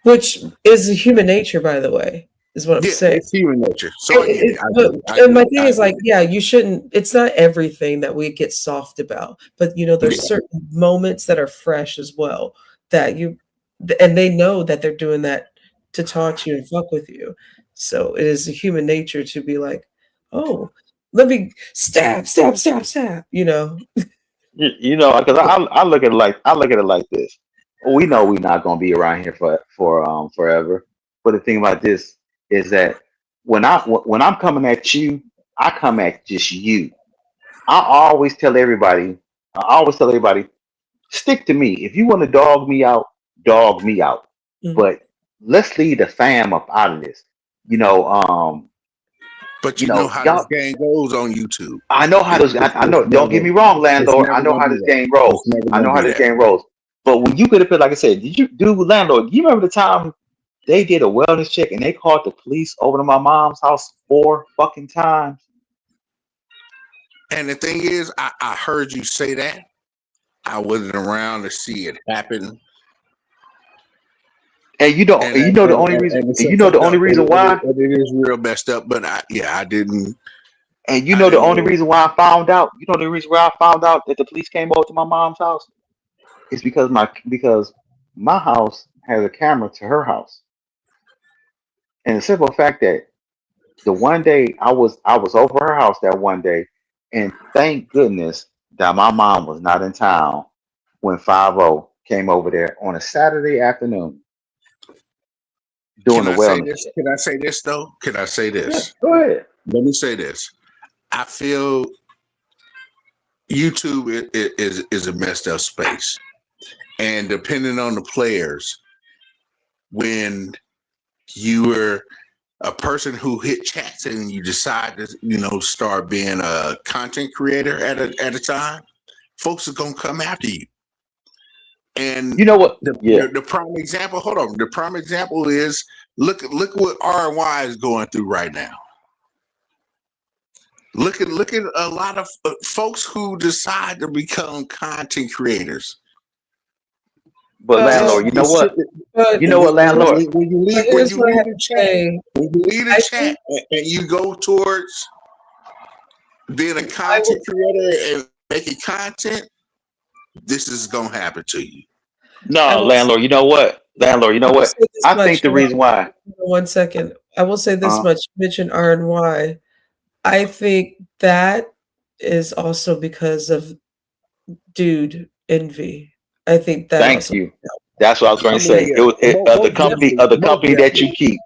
which is human nature, by the way, is what I'm yeah, saying. it's human nature. So I get it. I But get it. I and get my it. thing I is get like, yeah, you shouldn't. It's not everything that we get soft about, but there's it. certain moments that are fresh as well that and they know that they're doing that to taunt you and fuck with you. So it is a human nature to be like, oh, let me stab, stab, stab, stab. you know because I look at it like this. We know we're not gonna be around here for forever. But the thing about this is that when I'm coming at you, I come at just you. I always tell everybody, I always tell everybody, stick to me. If you want to dog me out, dog me out. Mhm. But let's leave the fam up out of this. You know, But you know how this y'all. game goes on YouTube. I know how this. I It's know. Don't get me wrong, it's landlord. I never know gonna how be this that. game It's rolls. never I gonna know how be this that. game rolls. But when you could have been, like I said, did you do landlord? You remember the time they did a wellness check and they called the police over to my mom's house 4 fucking times? And the thing is, I heard you say that. I wasn't around to see it happen. And you know the only reason, it's and so you know the fucked only up. reason why, It is real messed up. But I didn't. and you I know the didn't only know. reason why I found out, you know the reason why I found out that the police came over to my mom's house is because my house has a camera to her house, and the simple fact that the one day I was over her house that one day, and thank goodness that my mom was not in town when 50 came over there on a Saturday afternoon doing Can the I say wellness this? check. Can I say this though? Can I say Yeah, this? go ahead. Let me say this. I feel YouTube is a messed up space, and depending on the players, when you were a person who hit chats and you decide to start being a content creator at a time, folks are gonna come after you. And You know what? the, Yeah, the prime example, hold on, the prime example is look what R&Y is going through right now. Look at a lot of folks who decide to become content creators. but Well, landlord, you know This shit, what? but You know what, landlord? but when here's you what I leave have the to chat, say. when you leave the I chat think and you go towards being a I will content creator and making content, this is gonna happen to you. I No, will landlord, you know what? Landlord, you I know will what? say this I much. think the Hold reason why, on 1 second. I will say this uh, much. Mention R&Y. I think that is also because of dude envy. I think that thank also. you. That's what I was going I to mean, say. yeah, It was of the most Yep. company definitely, most that definitely. you keep,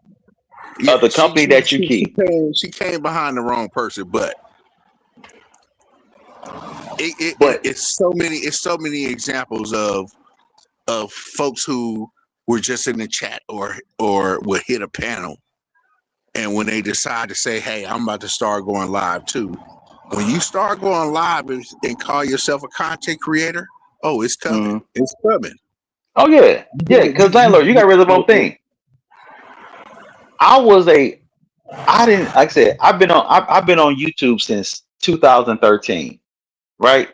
Yeah, of the company that you keep. she came behind the wrong person, but But it's so many examples of folks who were just in the chat or would hit a panel, and when they decide to say, "Hey, I'm about to start going live too," when you start going live and call yourself a content creator, oh, it's coming, mm, it's coming. oh yeah, yeah. Because landlord, you got to realize one thing. I was a I didn't like I said I've been on YouTube since 2013, right?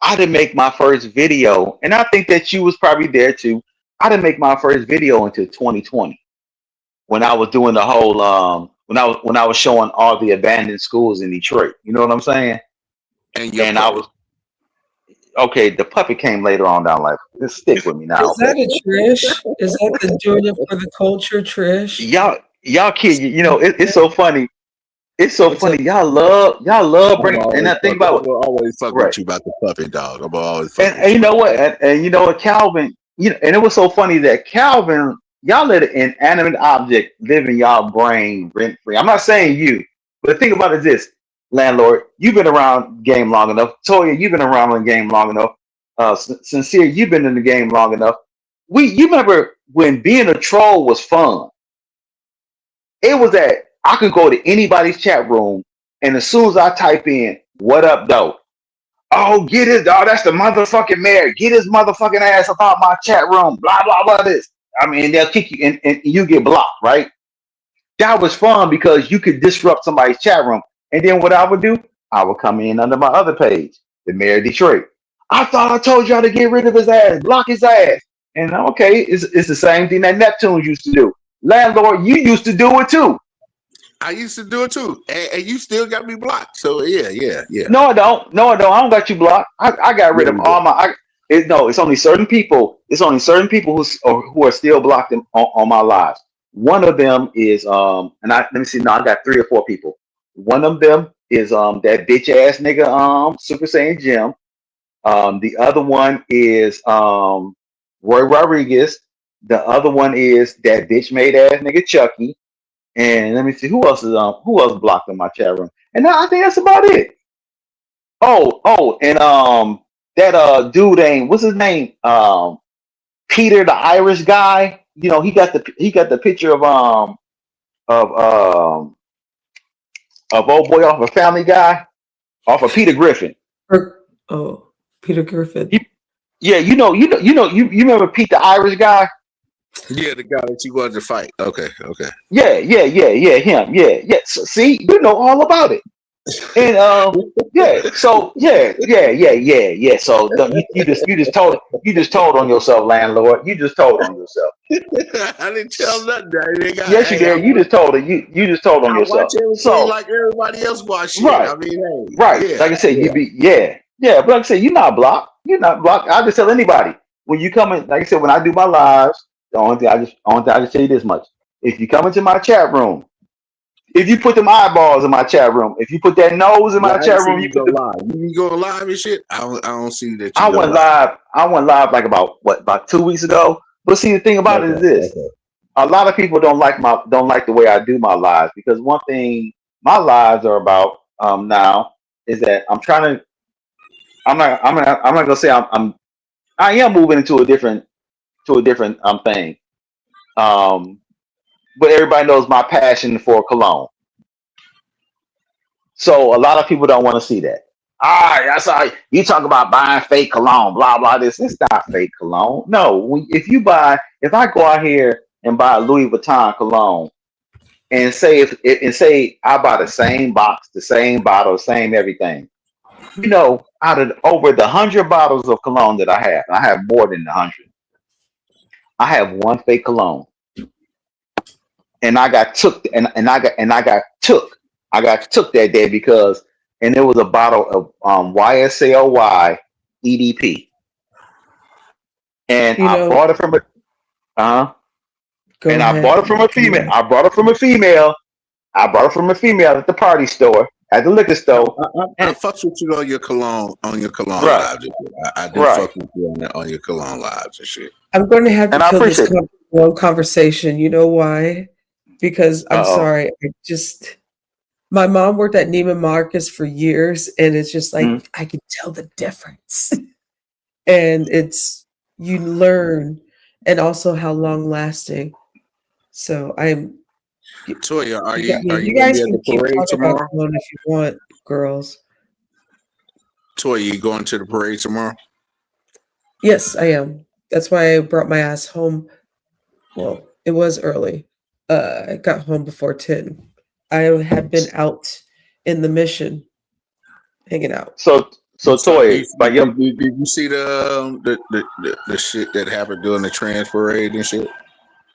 I didn't make my first video, and I think that you was probably there too. I didn't make my first video until 2020 when I was doing the whole when I was showing all the abandoned schools in Detroit. You know what I'm saying? And your And I puppet. was okay. The puppet came later on down life. Just stick with me now, Is that okay? a Trish? Is that the doing it for the culture, Trish? Y'all kid, you know it's so funny. It's so What's up? funny. Y'all love I'm bringing and always that thing fucking. about I'm always fuck right. with you about the puppet dog. I'm always fuck And with you you know about what? And you know what, Calvin, and it was so funny that Calvin, y'all let an inanimate object live in y'all brain rent free. I'm not saying you, but the thing about it is this, landlord, you've been around game long enough. Toya, you've been around the game long enough. Sincere, you've been in the game long enough. You remember when being a troll was fun? It was that I could go to anybody's chat room, and as soon as I type in "What up, though," oh, get his dog. That's the motherfucking mayor. Get his motherfucking ass about my chat room. Blah blah blah. This. I mean, they'll kick you and you get blocked, right? That was fun because you could disrupt somebody's chat room. And then what I would do, I would come in under my other page, the mayor of Detroit. I thought I told y'all to get rid of his ass, block his ass. And okay, it's the same thing that Neptune used to do. Landlord, you used to do it too. I used to do it too, and you still got me blocked. So yeah. No, I don't. No, I don't. I don't got you blocked. I got rid Yeah, of you all my. No, it's only certain people. It's only certain people who are still blocked on my lives. One of them is and let me see. No, I got 3 or 4 people. One of them is that bitch ass nigga Super Saiyan Jim. The other one is Roy Rodriguez. The other one is that bitch made ass nigga Chucky. And let me see who else blocked in my chat room. And I think that's about it. And that dude ain't what's his name? Peter the Irish guy. You know, he got the picture of um of old boy off of Family Guy, off of Peter Griffin. Oh, Peter Griffin. He, yeah, you remember Pete the Irish guy? yeah. The guy that you wanted to fight. Okay. Yeah, him. Yeah. So, see, you know all about it. And yeah. So you just told on yourself, landlord. You just told on yourself. I didn't tell nothing. They got, Yes, you hey, did. You just told it. You just told on I watch yourself. everything So like everybody else watch shit. right, I mean, right. hey, yeah, Like I said, you yeah. be yeah. But like I said, you're not blocked. You're not blocked. I just tell anybody when you come in. Like I said, when I do my lives, the only thing I just tell you this much: if you come into my chat room, if you put them eyeballs in my chat room, if you put that nose in Yeah, my I ain't chat see room, you you go put the live. You be going live and shit. I don't see that you I go went live. live. I went live like about 2 weeks ago. But see, the thing about it is Okay, this: okay. a lot of people don't like the way I do my lives because one thing my lives are about now is that I'm trying to. I'm not gonna say I am moving into a different thing. Um, but everybody knows my passion for cologne. So a lot of people don't want to see that. I saw you talk about buying fake cologne, blah blah. This it's not fake cologne. No, if I go out here and buy a Louis Vuitton cologne and say I buy the same box, the same bottle, same everything. Out of over the 100 bottles of cologne that I have more than 100. I have one fake cologne, and I got took, and I got took. I got took that day because, and it was a bottle of YSLY EDP, and You I know, bought it from a uh, go and I ahead. bought it from a female. I bought it from a female. I bought it from a female at the party store, at the liquor I, store, I and fucks with you on your cologne right, lives. And shit. I do right, fuck with you on your cologne lives and shit. I'm going to have to and I kill this appreciate it. one conversation. You know why? Because I'm Uh sorry. My mom worked at Neiman Marcus for years, and it's just oh. like I can tell the difference. And you learn, and also how long lasting. So you, Toya, you got me. are you You gonna be guys at can the keep parade talking about tomorrow? cologne if you want, girls. Toya, you going to the parade tomorrow? Yes, I am. That's why I brought my ass home. Well, it was early. I got home before 10. I had been out in the mission, hanging out. So Toy, by your Did you see the shit that happened during the trans parade and shit?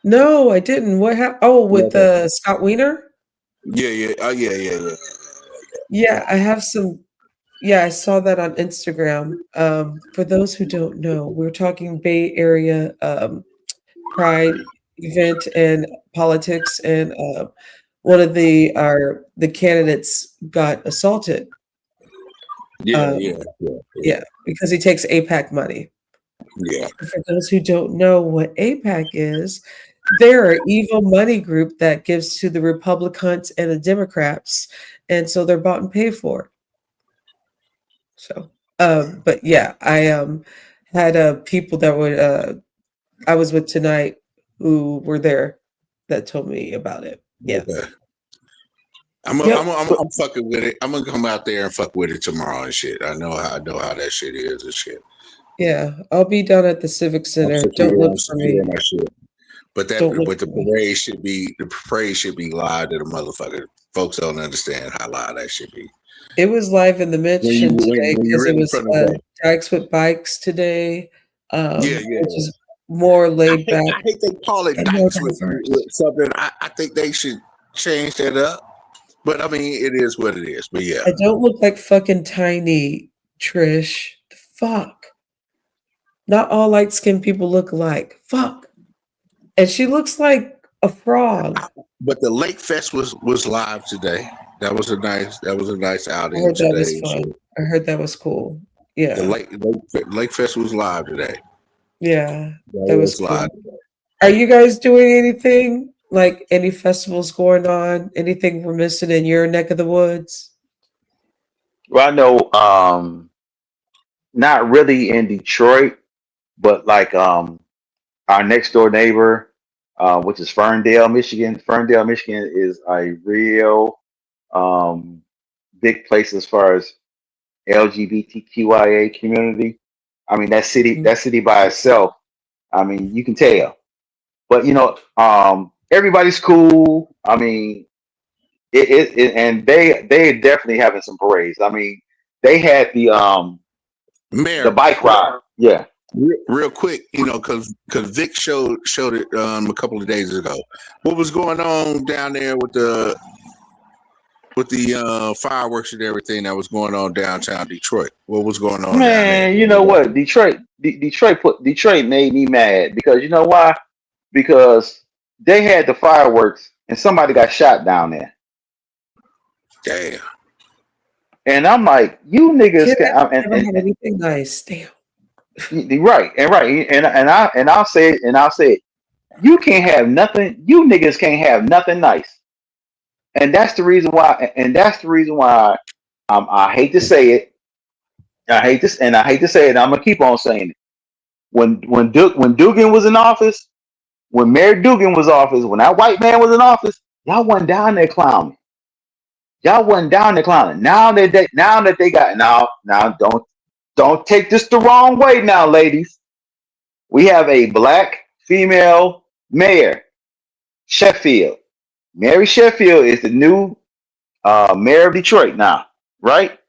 No, I didn't. What happened? Oh, with Okay. Scott Wiener? Yeah, yeah. Oh, yeah. Yeah, I have some. Yeah, I saw that on Instagram. For those who don't know, we're talking Bay Area Pride event and politics, and one of the candidates got assaulted. Yeah, Um, yeah, yeah, yeah, yeah, because he takes APAC money. yeah. For those who don't know what APAC is, they're an evil money group that gives to the Republicans and the Democrats, and so they're bought and paid for. So, but yeah, I had people that would I was with tonight who were there that told me about it. Yeah. Okay. Yep. so I'm fucking with it. I'm gonna come out there and fuck with it tomorrow and shit. I know how that shit is and shit. Yeah. I'll be down at the Civic Center. Don't look I'm for me. securing my shit. Don't look But for me. the parade should be live to the motherfucker. Folks don't understand how live that should be. It was live in the mention today When because you're it in was front of the Dykes with Bikes today, yeah, which yeah. is more laid back I hate they call it and more dykes diverse. with something. I think they should change that up. But I mean, it is what it is. But yeah, I don't look like fucking Tiny, Trish. The fuck. Not all light skinned people look alike. Fuck. And she looks like a frog. but the Lake Fest was live today. That was a nice I outing heard that was today. fun. I heard that was cool. The Yeah. Lake Fest was live today. Yeah. That That was was cool. live. Are you guys doing anything? Like any festivals going on? Anything we're missing in your neck of the woods? well, I know not really in Detroit, but like our next door neighbor, which is Ferndale, Michigan. Ferndale, Michigan is a real um, big place as far as LGBTQIA community. I mean, Mm. that city by itself. I mean, you can tell. But everybody's cool. I mean, and they definitely having some parades. I mean, they had the Mayor, bike ride. Yeah. real quick, because Vic showed it a couple of days ago. What was going on down there with the fireworks and everything that was going on downtown Detroit? What was going on down there? Man, you know what? Detroit made me mad because you know why? Because they had the fireworks and somebody got shot down there. Damn. And I'm like, you Kid niggas can never had anything nice. Damn. right. And I'll say it and I'll say it. You can't have nothing, you niggas can't have nothing nice. And that's the reason why I hate to say it. I hate to say it, and I'm gonna keep on saying it. When Dugan was in office, when Mayor Dugan was in office, when that white man was in office, y'all wasn't down there clowning. Y'all wasn't down there clowning. Now that they got now don't take this the wrong way now, ladies. We have a black female mayor, Sheffield. Mary Sheffield is the new mayor of Detroit now, right?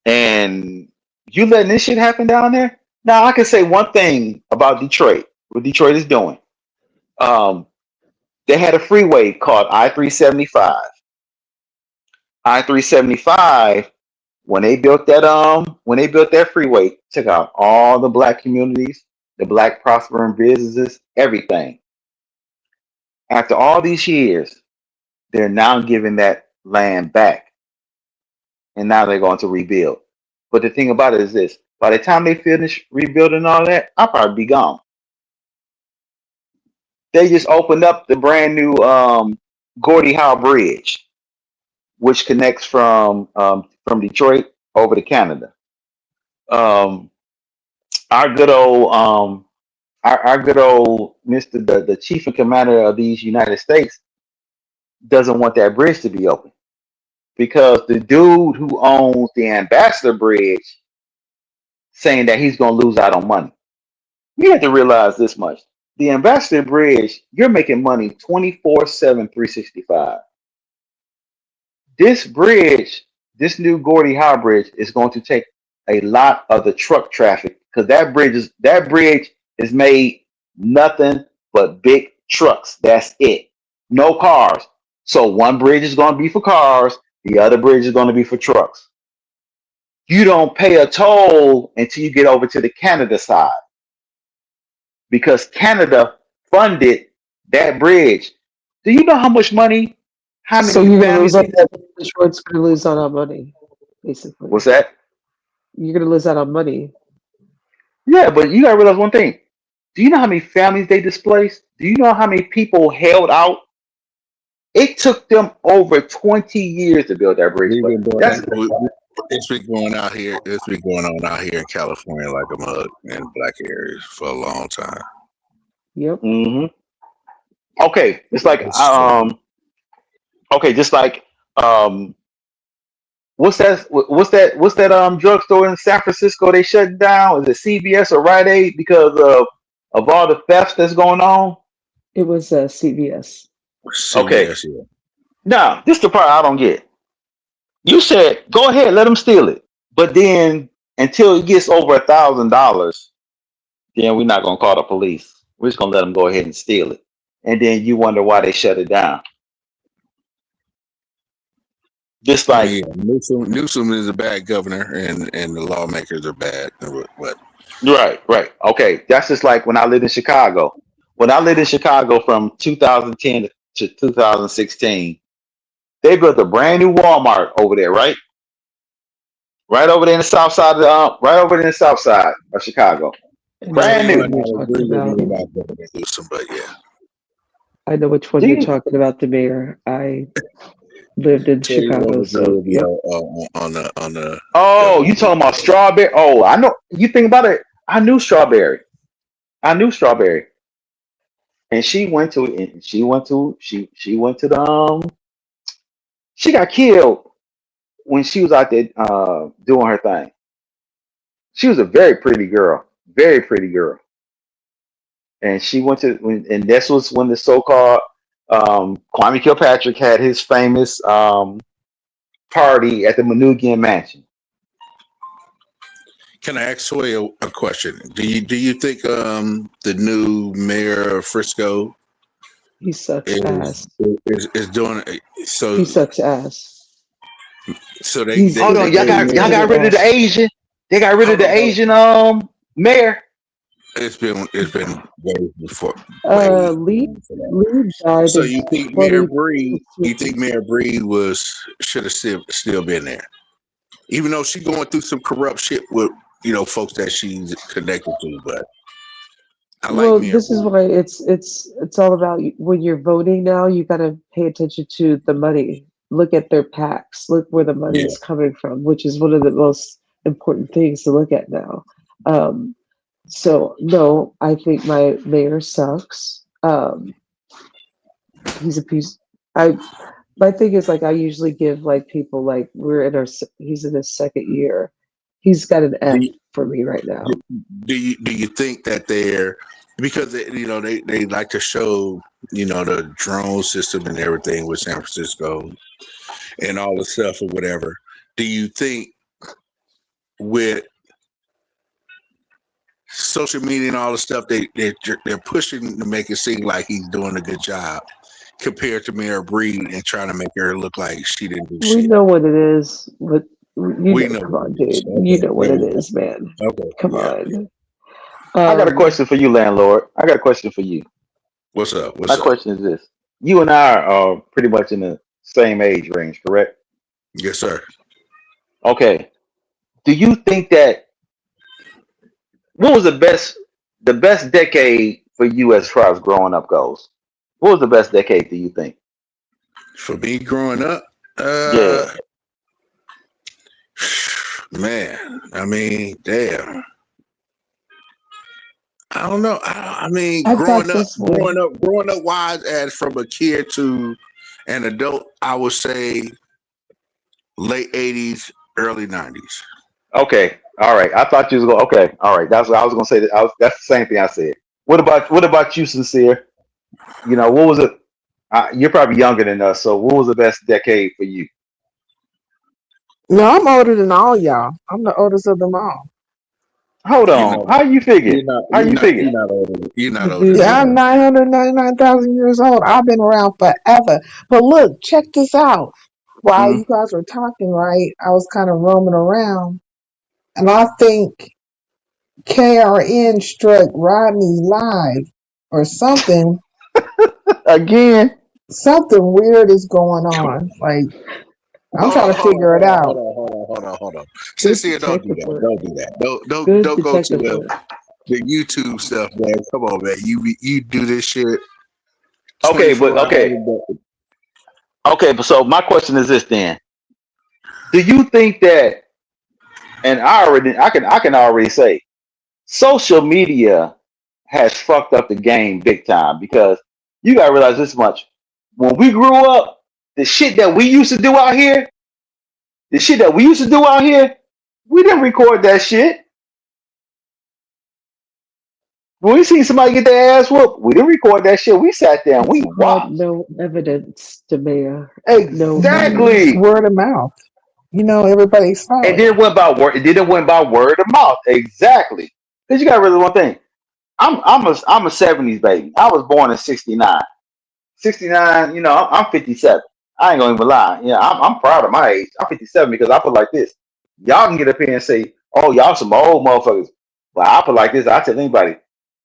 And you letting this shit happen down there? Now I can say one thing about Detroit. What Detroit is doing. Um, they had a freeway called I-375. I-375 when they built that freeway, took out all the black communities, the black prospering businesses, everything. After all these years, they're now giving that land back, and now they're going to rebuild. But the thing about it is this: by the time they finish rebuilding all that, I'll probably be gone. They just opened up the brand new Gordie Howe Bridge, which connects from Detroit over to Canada. Um, our good old our good old Mister the Chief and Commander of these United States doesn't want that bridge to be open because the dude who owns the Ambassador Bridge saying that he's going to lose out on money. You have to realize this much: the Ambassador Bridge, you're making money 24/7, 365. This bridge, this new Gordie Howe Bridge, is going to take a lot of the truck traffic because that bridge is made nothing but big trucks. That's it. No cars. So one bridge is going to be for cars, the other bridge is going to be for trucks. You don't pay a toll until you get over to the Canada side because Canada funded that bridge. Do you know how much money? How So many you're gonna lose families? on Detroit's gonna lose out on money, basically. What's that? You're gonna lose out on money. Yeah, but you gotta realize one thing. Do you know how many families they displaced? Do you know how many people held out? It took them over 20 years to build that bridge. We've But been doing that's that. It's been going out here. It's been going on out here in California like a mug in black areas for a long time. Yep. hmm okay. It's like It's true. okay, just like um what's that drugstore in San Francisco they shut down? Is it CVS or Rite Aid because of all the thefts that's going on? It was CVS. Okay. CVS, yeah. Now, this is the part I don't get. You said go ahead, let them steal it. But then until it gets over $1,000, then we're not gonna call the police. We're just gonna let them go ahead and steal it. And then you wonder why they shut it down. Just I like mean, yeah, Newsom is a bad governor, and the lawmakers are bad. But right. Okay. That's just like when I lived in Chicago. When I lived in Chicago from 2010 to 2016, they built a brand new Walmart over there, right? Right over there in the south side of right over there in the south side of Chicago. And I Brand know you what new. might you're not talking agree with about. me about Governor Newsom, but yeah, I know which one Do you're you talking about, the mayor. I lived in Terry won't Chicago, agree so with me yep. on the Oh, Governor you talking Newsom. about strawberry? Oh, I know. You think about it. I knew strawberry. I knew strawberry, and she went to and she went to the she got killed when she was out there doing her thing. She was a very pretty girl, and she went to and this was when the so-called Kwame Kilpatrick had his famous party at the Manugian Mansion. Can I ask Sway a question? Do you think the new mayor of Frisco He sucks is ass. is doing so? He sucks ass. So He's Hold on, y'all he's got put it rid of all. the Asian. They got rid of hold the on, hold Asian on. mayor. It's been way before, way Lee before that. Lee died So in you think Mayor Breed? You 2016. think Mayor Breed should have still been there, even though she's going through some corrupt shit with folks that she's connected to. But I like Well, Mayor this is Breed. why it's all about when you're voting now, you got to pay attention to the money. Look at their PACs. Look where the money Yeah. is coming from, which is one of the most important things to look at now. Um, so no, I think my mayor sucks. He's a piece. I My thing is like I usually give like people like he's in his second year. He's got an Do F you, for me right now. do you think that they're because they like to show the drone system and everything with San Francisco and all the stuff or whatever. Do you think with social media and all the stuff they're pushing to make it seem like he's doing a good job compared to Mayor Breed and trying to make her look like she didn't do We shit? know what it is, but We know come what on, it is. dude. You Okay, know what there it we is, man. go. Okay, Come yeah. on. I got a Um, question for you, landlord. I got a question for you. What's up? My What's up? question is this: you and I are pretty much in the same age range, correct? Yes, sir. Okay. Do you think that what was the best decade for you as far as growing up goes? What was the best decade? Do you think? For me growing up, Yeah. man, I mean, damn. I don't know. I mean, I thought this way. growing up wise as from a kid to an adult, I would say late 80s, early 90s. Okay. All right. I thought you was going. Okay. All right. That's what I was going to say. That's the same thing I said. What about you, sincere? What was it? You're probably younger than us. So what was the best decade for you? No, I'm older than all y'all. I'm the oldest of them all. Hold You're on. not How you figure? you're not How you're you not figure? you're not older. You're not older Dude, than Yeah, I'm that. 999,000 years old. I've been around forever. But look, check this out. While Mm. you guys were talking, right, I was kind of roaming around, and I think KRN struck Rodney live or something. Again. Something weird is going on. Like, I'm Hold trying on, to hold on, figure it hold on, out. hold on, hold on, hold on, hold on. good Sincere, don't do detective that. work. Don't do that. Good Don't go to detective work. the YouTube stuff, man. Come on, man. You do this shit Okay, but 24 hours okay. a day. Okay, but so my question is this then. Do you think that and I can already say social media has fucked up the game big time because you gotta realize this much. When we grew up, the shit that we used to do out here, the shit that we used to do out here, we didn't record that shit. When we seen somebody get their ass whooped, we didn't record that shit. We sat there and we It's called watched. no evidence, Demea. No It's Exactly. evidence. word of mouth. Everybody saw And it. then it went by word. It didn't went by word of mouth. Exactly. Because you got to realize one thing. I'm a '70s baby. I was born in '69. '69. I'm 57. I ain't gonna even lie. Yeah, I'm proud of my age. I'm 57 because I feel like this. Y'all can get up here and say, "Oh, y'all some old motherfuckers." Well, I feel like this. I tell anybody,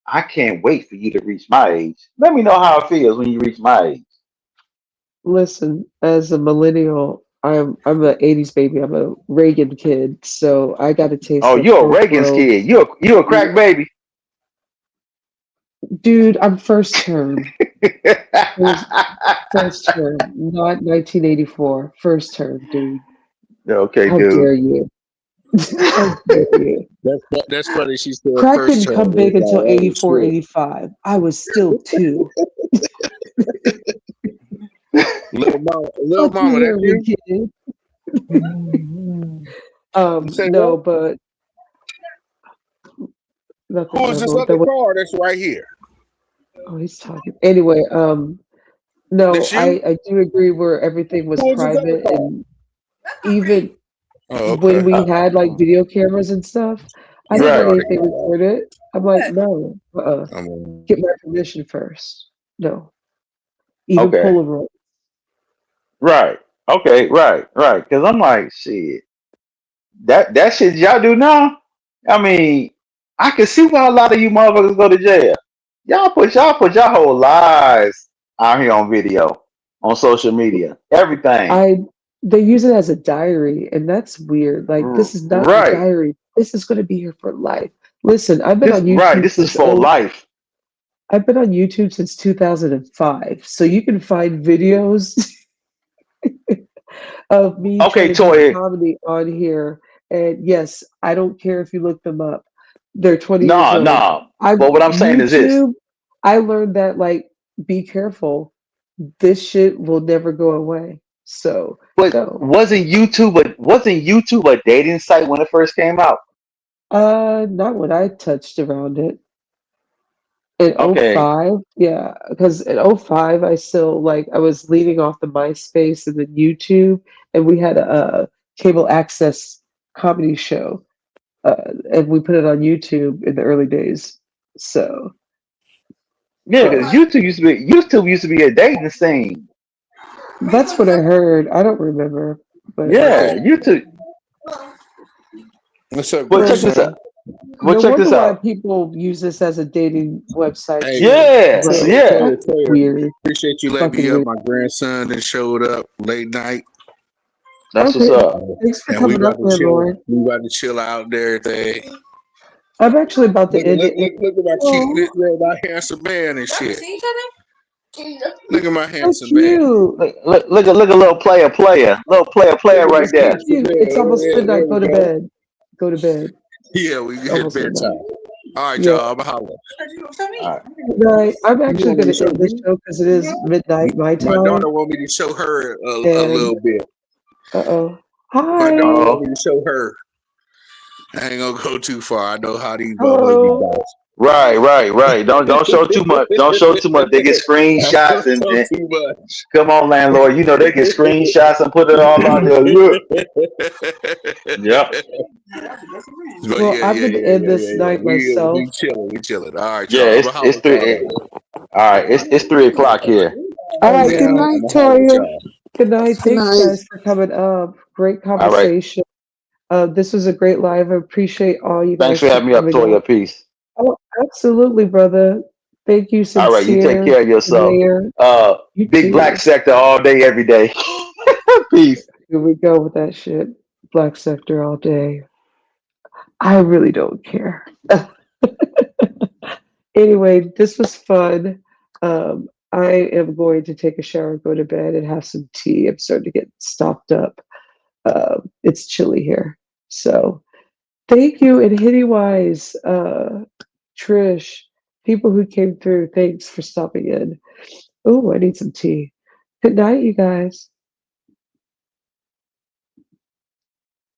I can't wait for you to reach my age. Let me know how it feels when you reach my age. Listen, as a millennial, I'm a '80s baby. I'm a Reagan kid, so I got a taste Oh, of you're a both Reagan's kid. worlds. You a Yeah. crack baby. Dude, I'm first term. First term, not 1984. First term, dude. Okay, How dude. dare you? How dare you? That's funny. She said Crack first didn't term. come big It's until like, oh 84, shit. 85. I was still two. Little Fuck you, mama, that's hearing you? kid. You say No, what? but Who nothing. is this That other was, car that's right here? oh, he's talking. Anyway, No, That's you? I do agree where everything was Where's your private, grandpa? and even Oh, when okay. we had like video cameras and stuff, I You didn't let Right. started anything getting lost. record it. I'm like, no, I mean, get my permission first. No, even Okay. Polaroid. Right. Okay. Right. Right. Because I'm like, shit. That shit y'all do now. I mean, I can see why a lot of you motherfuckers go to jail. Y'all put your whole lives out here on video, on social media, everything. I They use it as a diary, and that's weird. Like, this is not your Right. diary. This is going to be here for life. Listen, This right. This is for life. I've been on YouTube since 2005, so you can find videos of me trying Okay, to do Toy. comedy on here. And yes, I don't care if you look them up. They're 20 years Nah, old. nah. I But what I'm saying is this. YouTube, I learned that like be careful. This shit will never go away. So But no. wasn't YouTube a dating site when it first came out? Not when I touched around it. In Okay. '05, yeah, because in '05 I still like I was leading off the MySpace and then YouTube, and we had a cable access comedy show, and we put it on YouTube in the early days. So, Yeah, but because YouTube used to be a dating scene. that's what I heard. I don't remember, but right there. Yeah, YouTube. What's up, But well, check no, this out. grandson? But no check wonder this why out. people use this as a dating website Hey, too. Yes, But yeah. Toya, that's Toya, weird, appreciate you letting fucking me up. weird. My grandson that showed up late night, That's what's Okay, up. thanks for and we coming about up to there, chill. Lauren. We about to chill out and everything. I'm actually about to Look, end look, it. look, look at my cute, Oh, my handsome man and shit. Look at my so handsome man. cute. Look a little player Look at right this So there. handsome cute. man. It's almost There midnight. we Go to go. bed. Go to bed. Yeah, we It's hit almost bedtime. midnight. All right, Yeah. y'all. I'm a holler. All right. Good night. I'm You actually want me going to to show end this me? show because it is midnight my My time. daughter want me to show her a And little bit. uh-oh. My Hi. daughter want Uh-oh. me to show her. I ain't gonna go too far. I know how these motherfuckers be Hello. bouncing. Right. Don't show too much. Don't show too much. They get I screenshots don't and know too much. come on, landlord. You know they get screenshots and put it all out there. Look. Yep. But Well, yeah, I'm yeah, going to yeah, end yeah, this yeah, yeah. night We myself. chilling, we chilling. All right, Yeah. y'all. I'm It's a it's holler at y'all three. later. All right. It's 3 o'clock here. All right. Yeah, Good Good night. night, I'm a holler at Toya. y'all. Good night. Good Thanks, night. guys, for coming up. Great All right. conversation. This was a great live. I appreciate all you Thanks guys for for having me up, coming up. Toya. Peace. Oh, absolutely, brother. Thank you, All right. You take sincere, care of yourself. Mayor. Uh, You big black too. sector all day, every day. Peace. Here we go with that shit. Black sector all day. I really don't care. Anyway, this was fun. I am going to take a shower, go to bed, and have some tea. I'm starting to get stocked up. It's chilly here. So thank you. And Hitty Wise, Trish, people who came through, thanks for stopping in. Oh, I need some tea. Good night, you guys.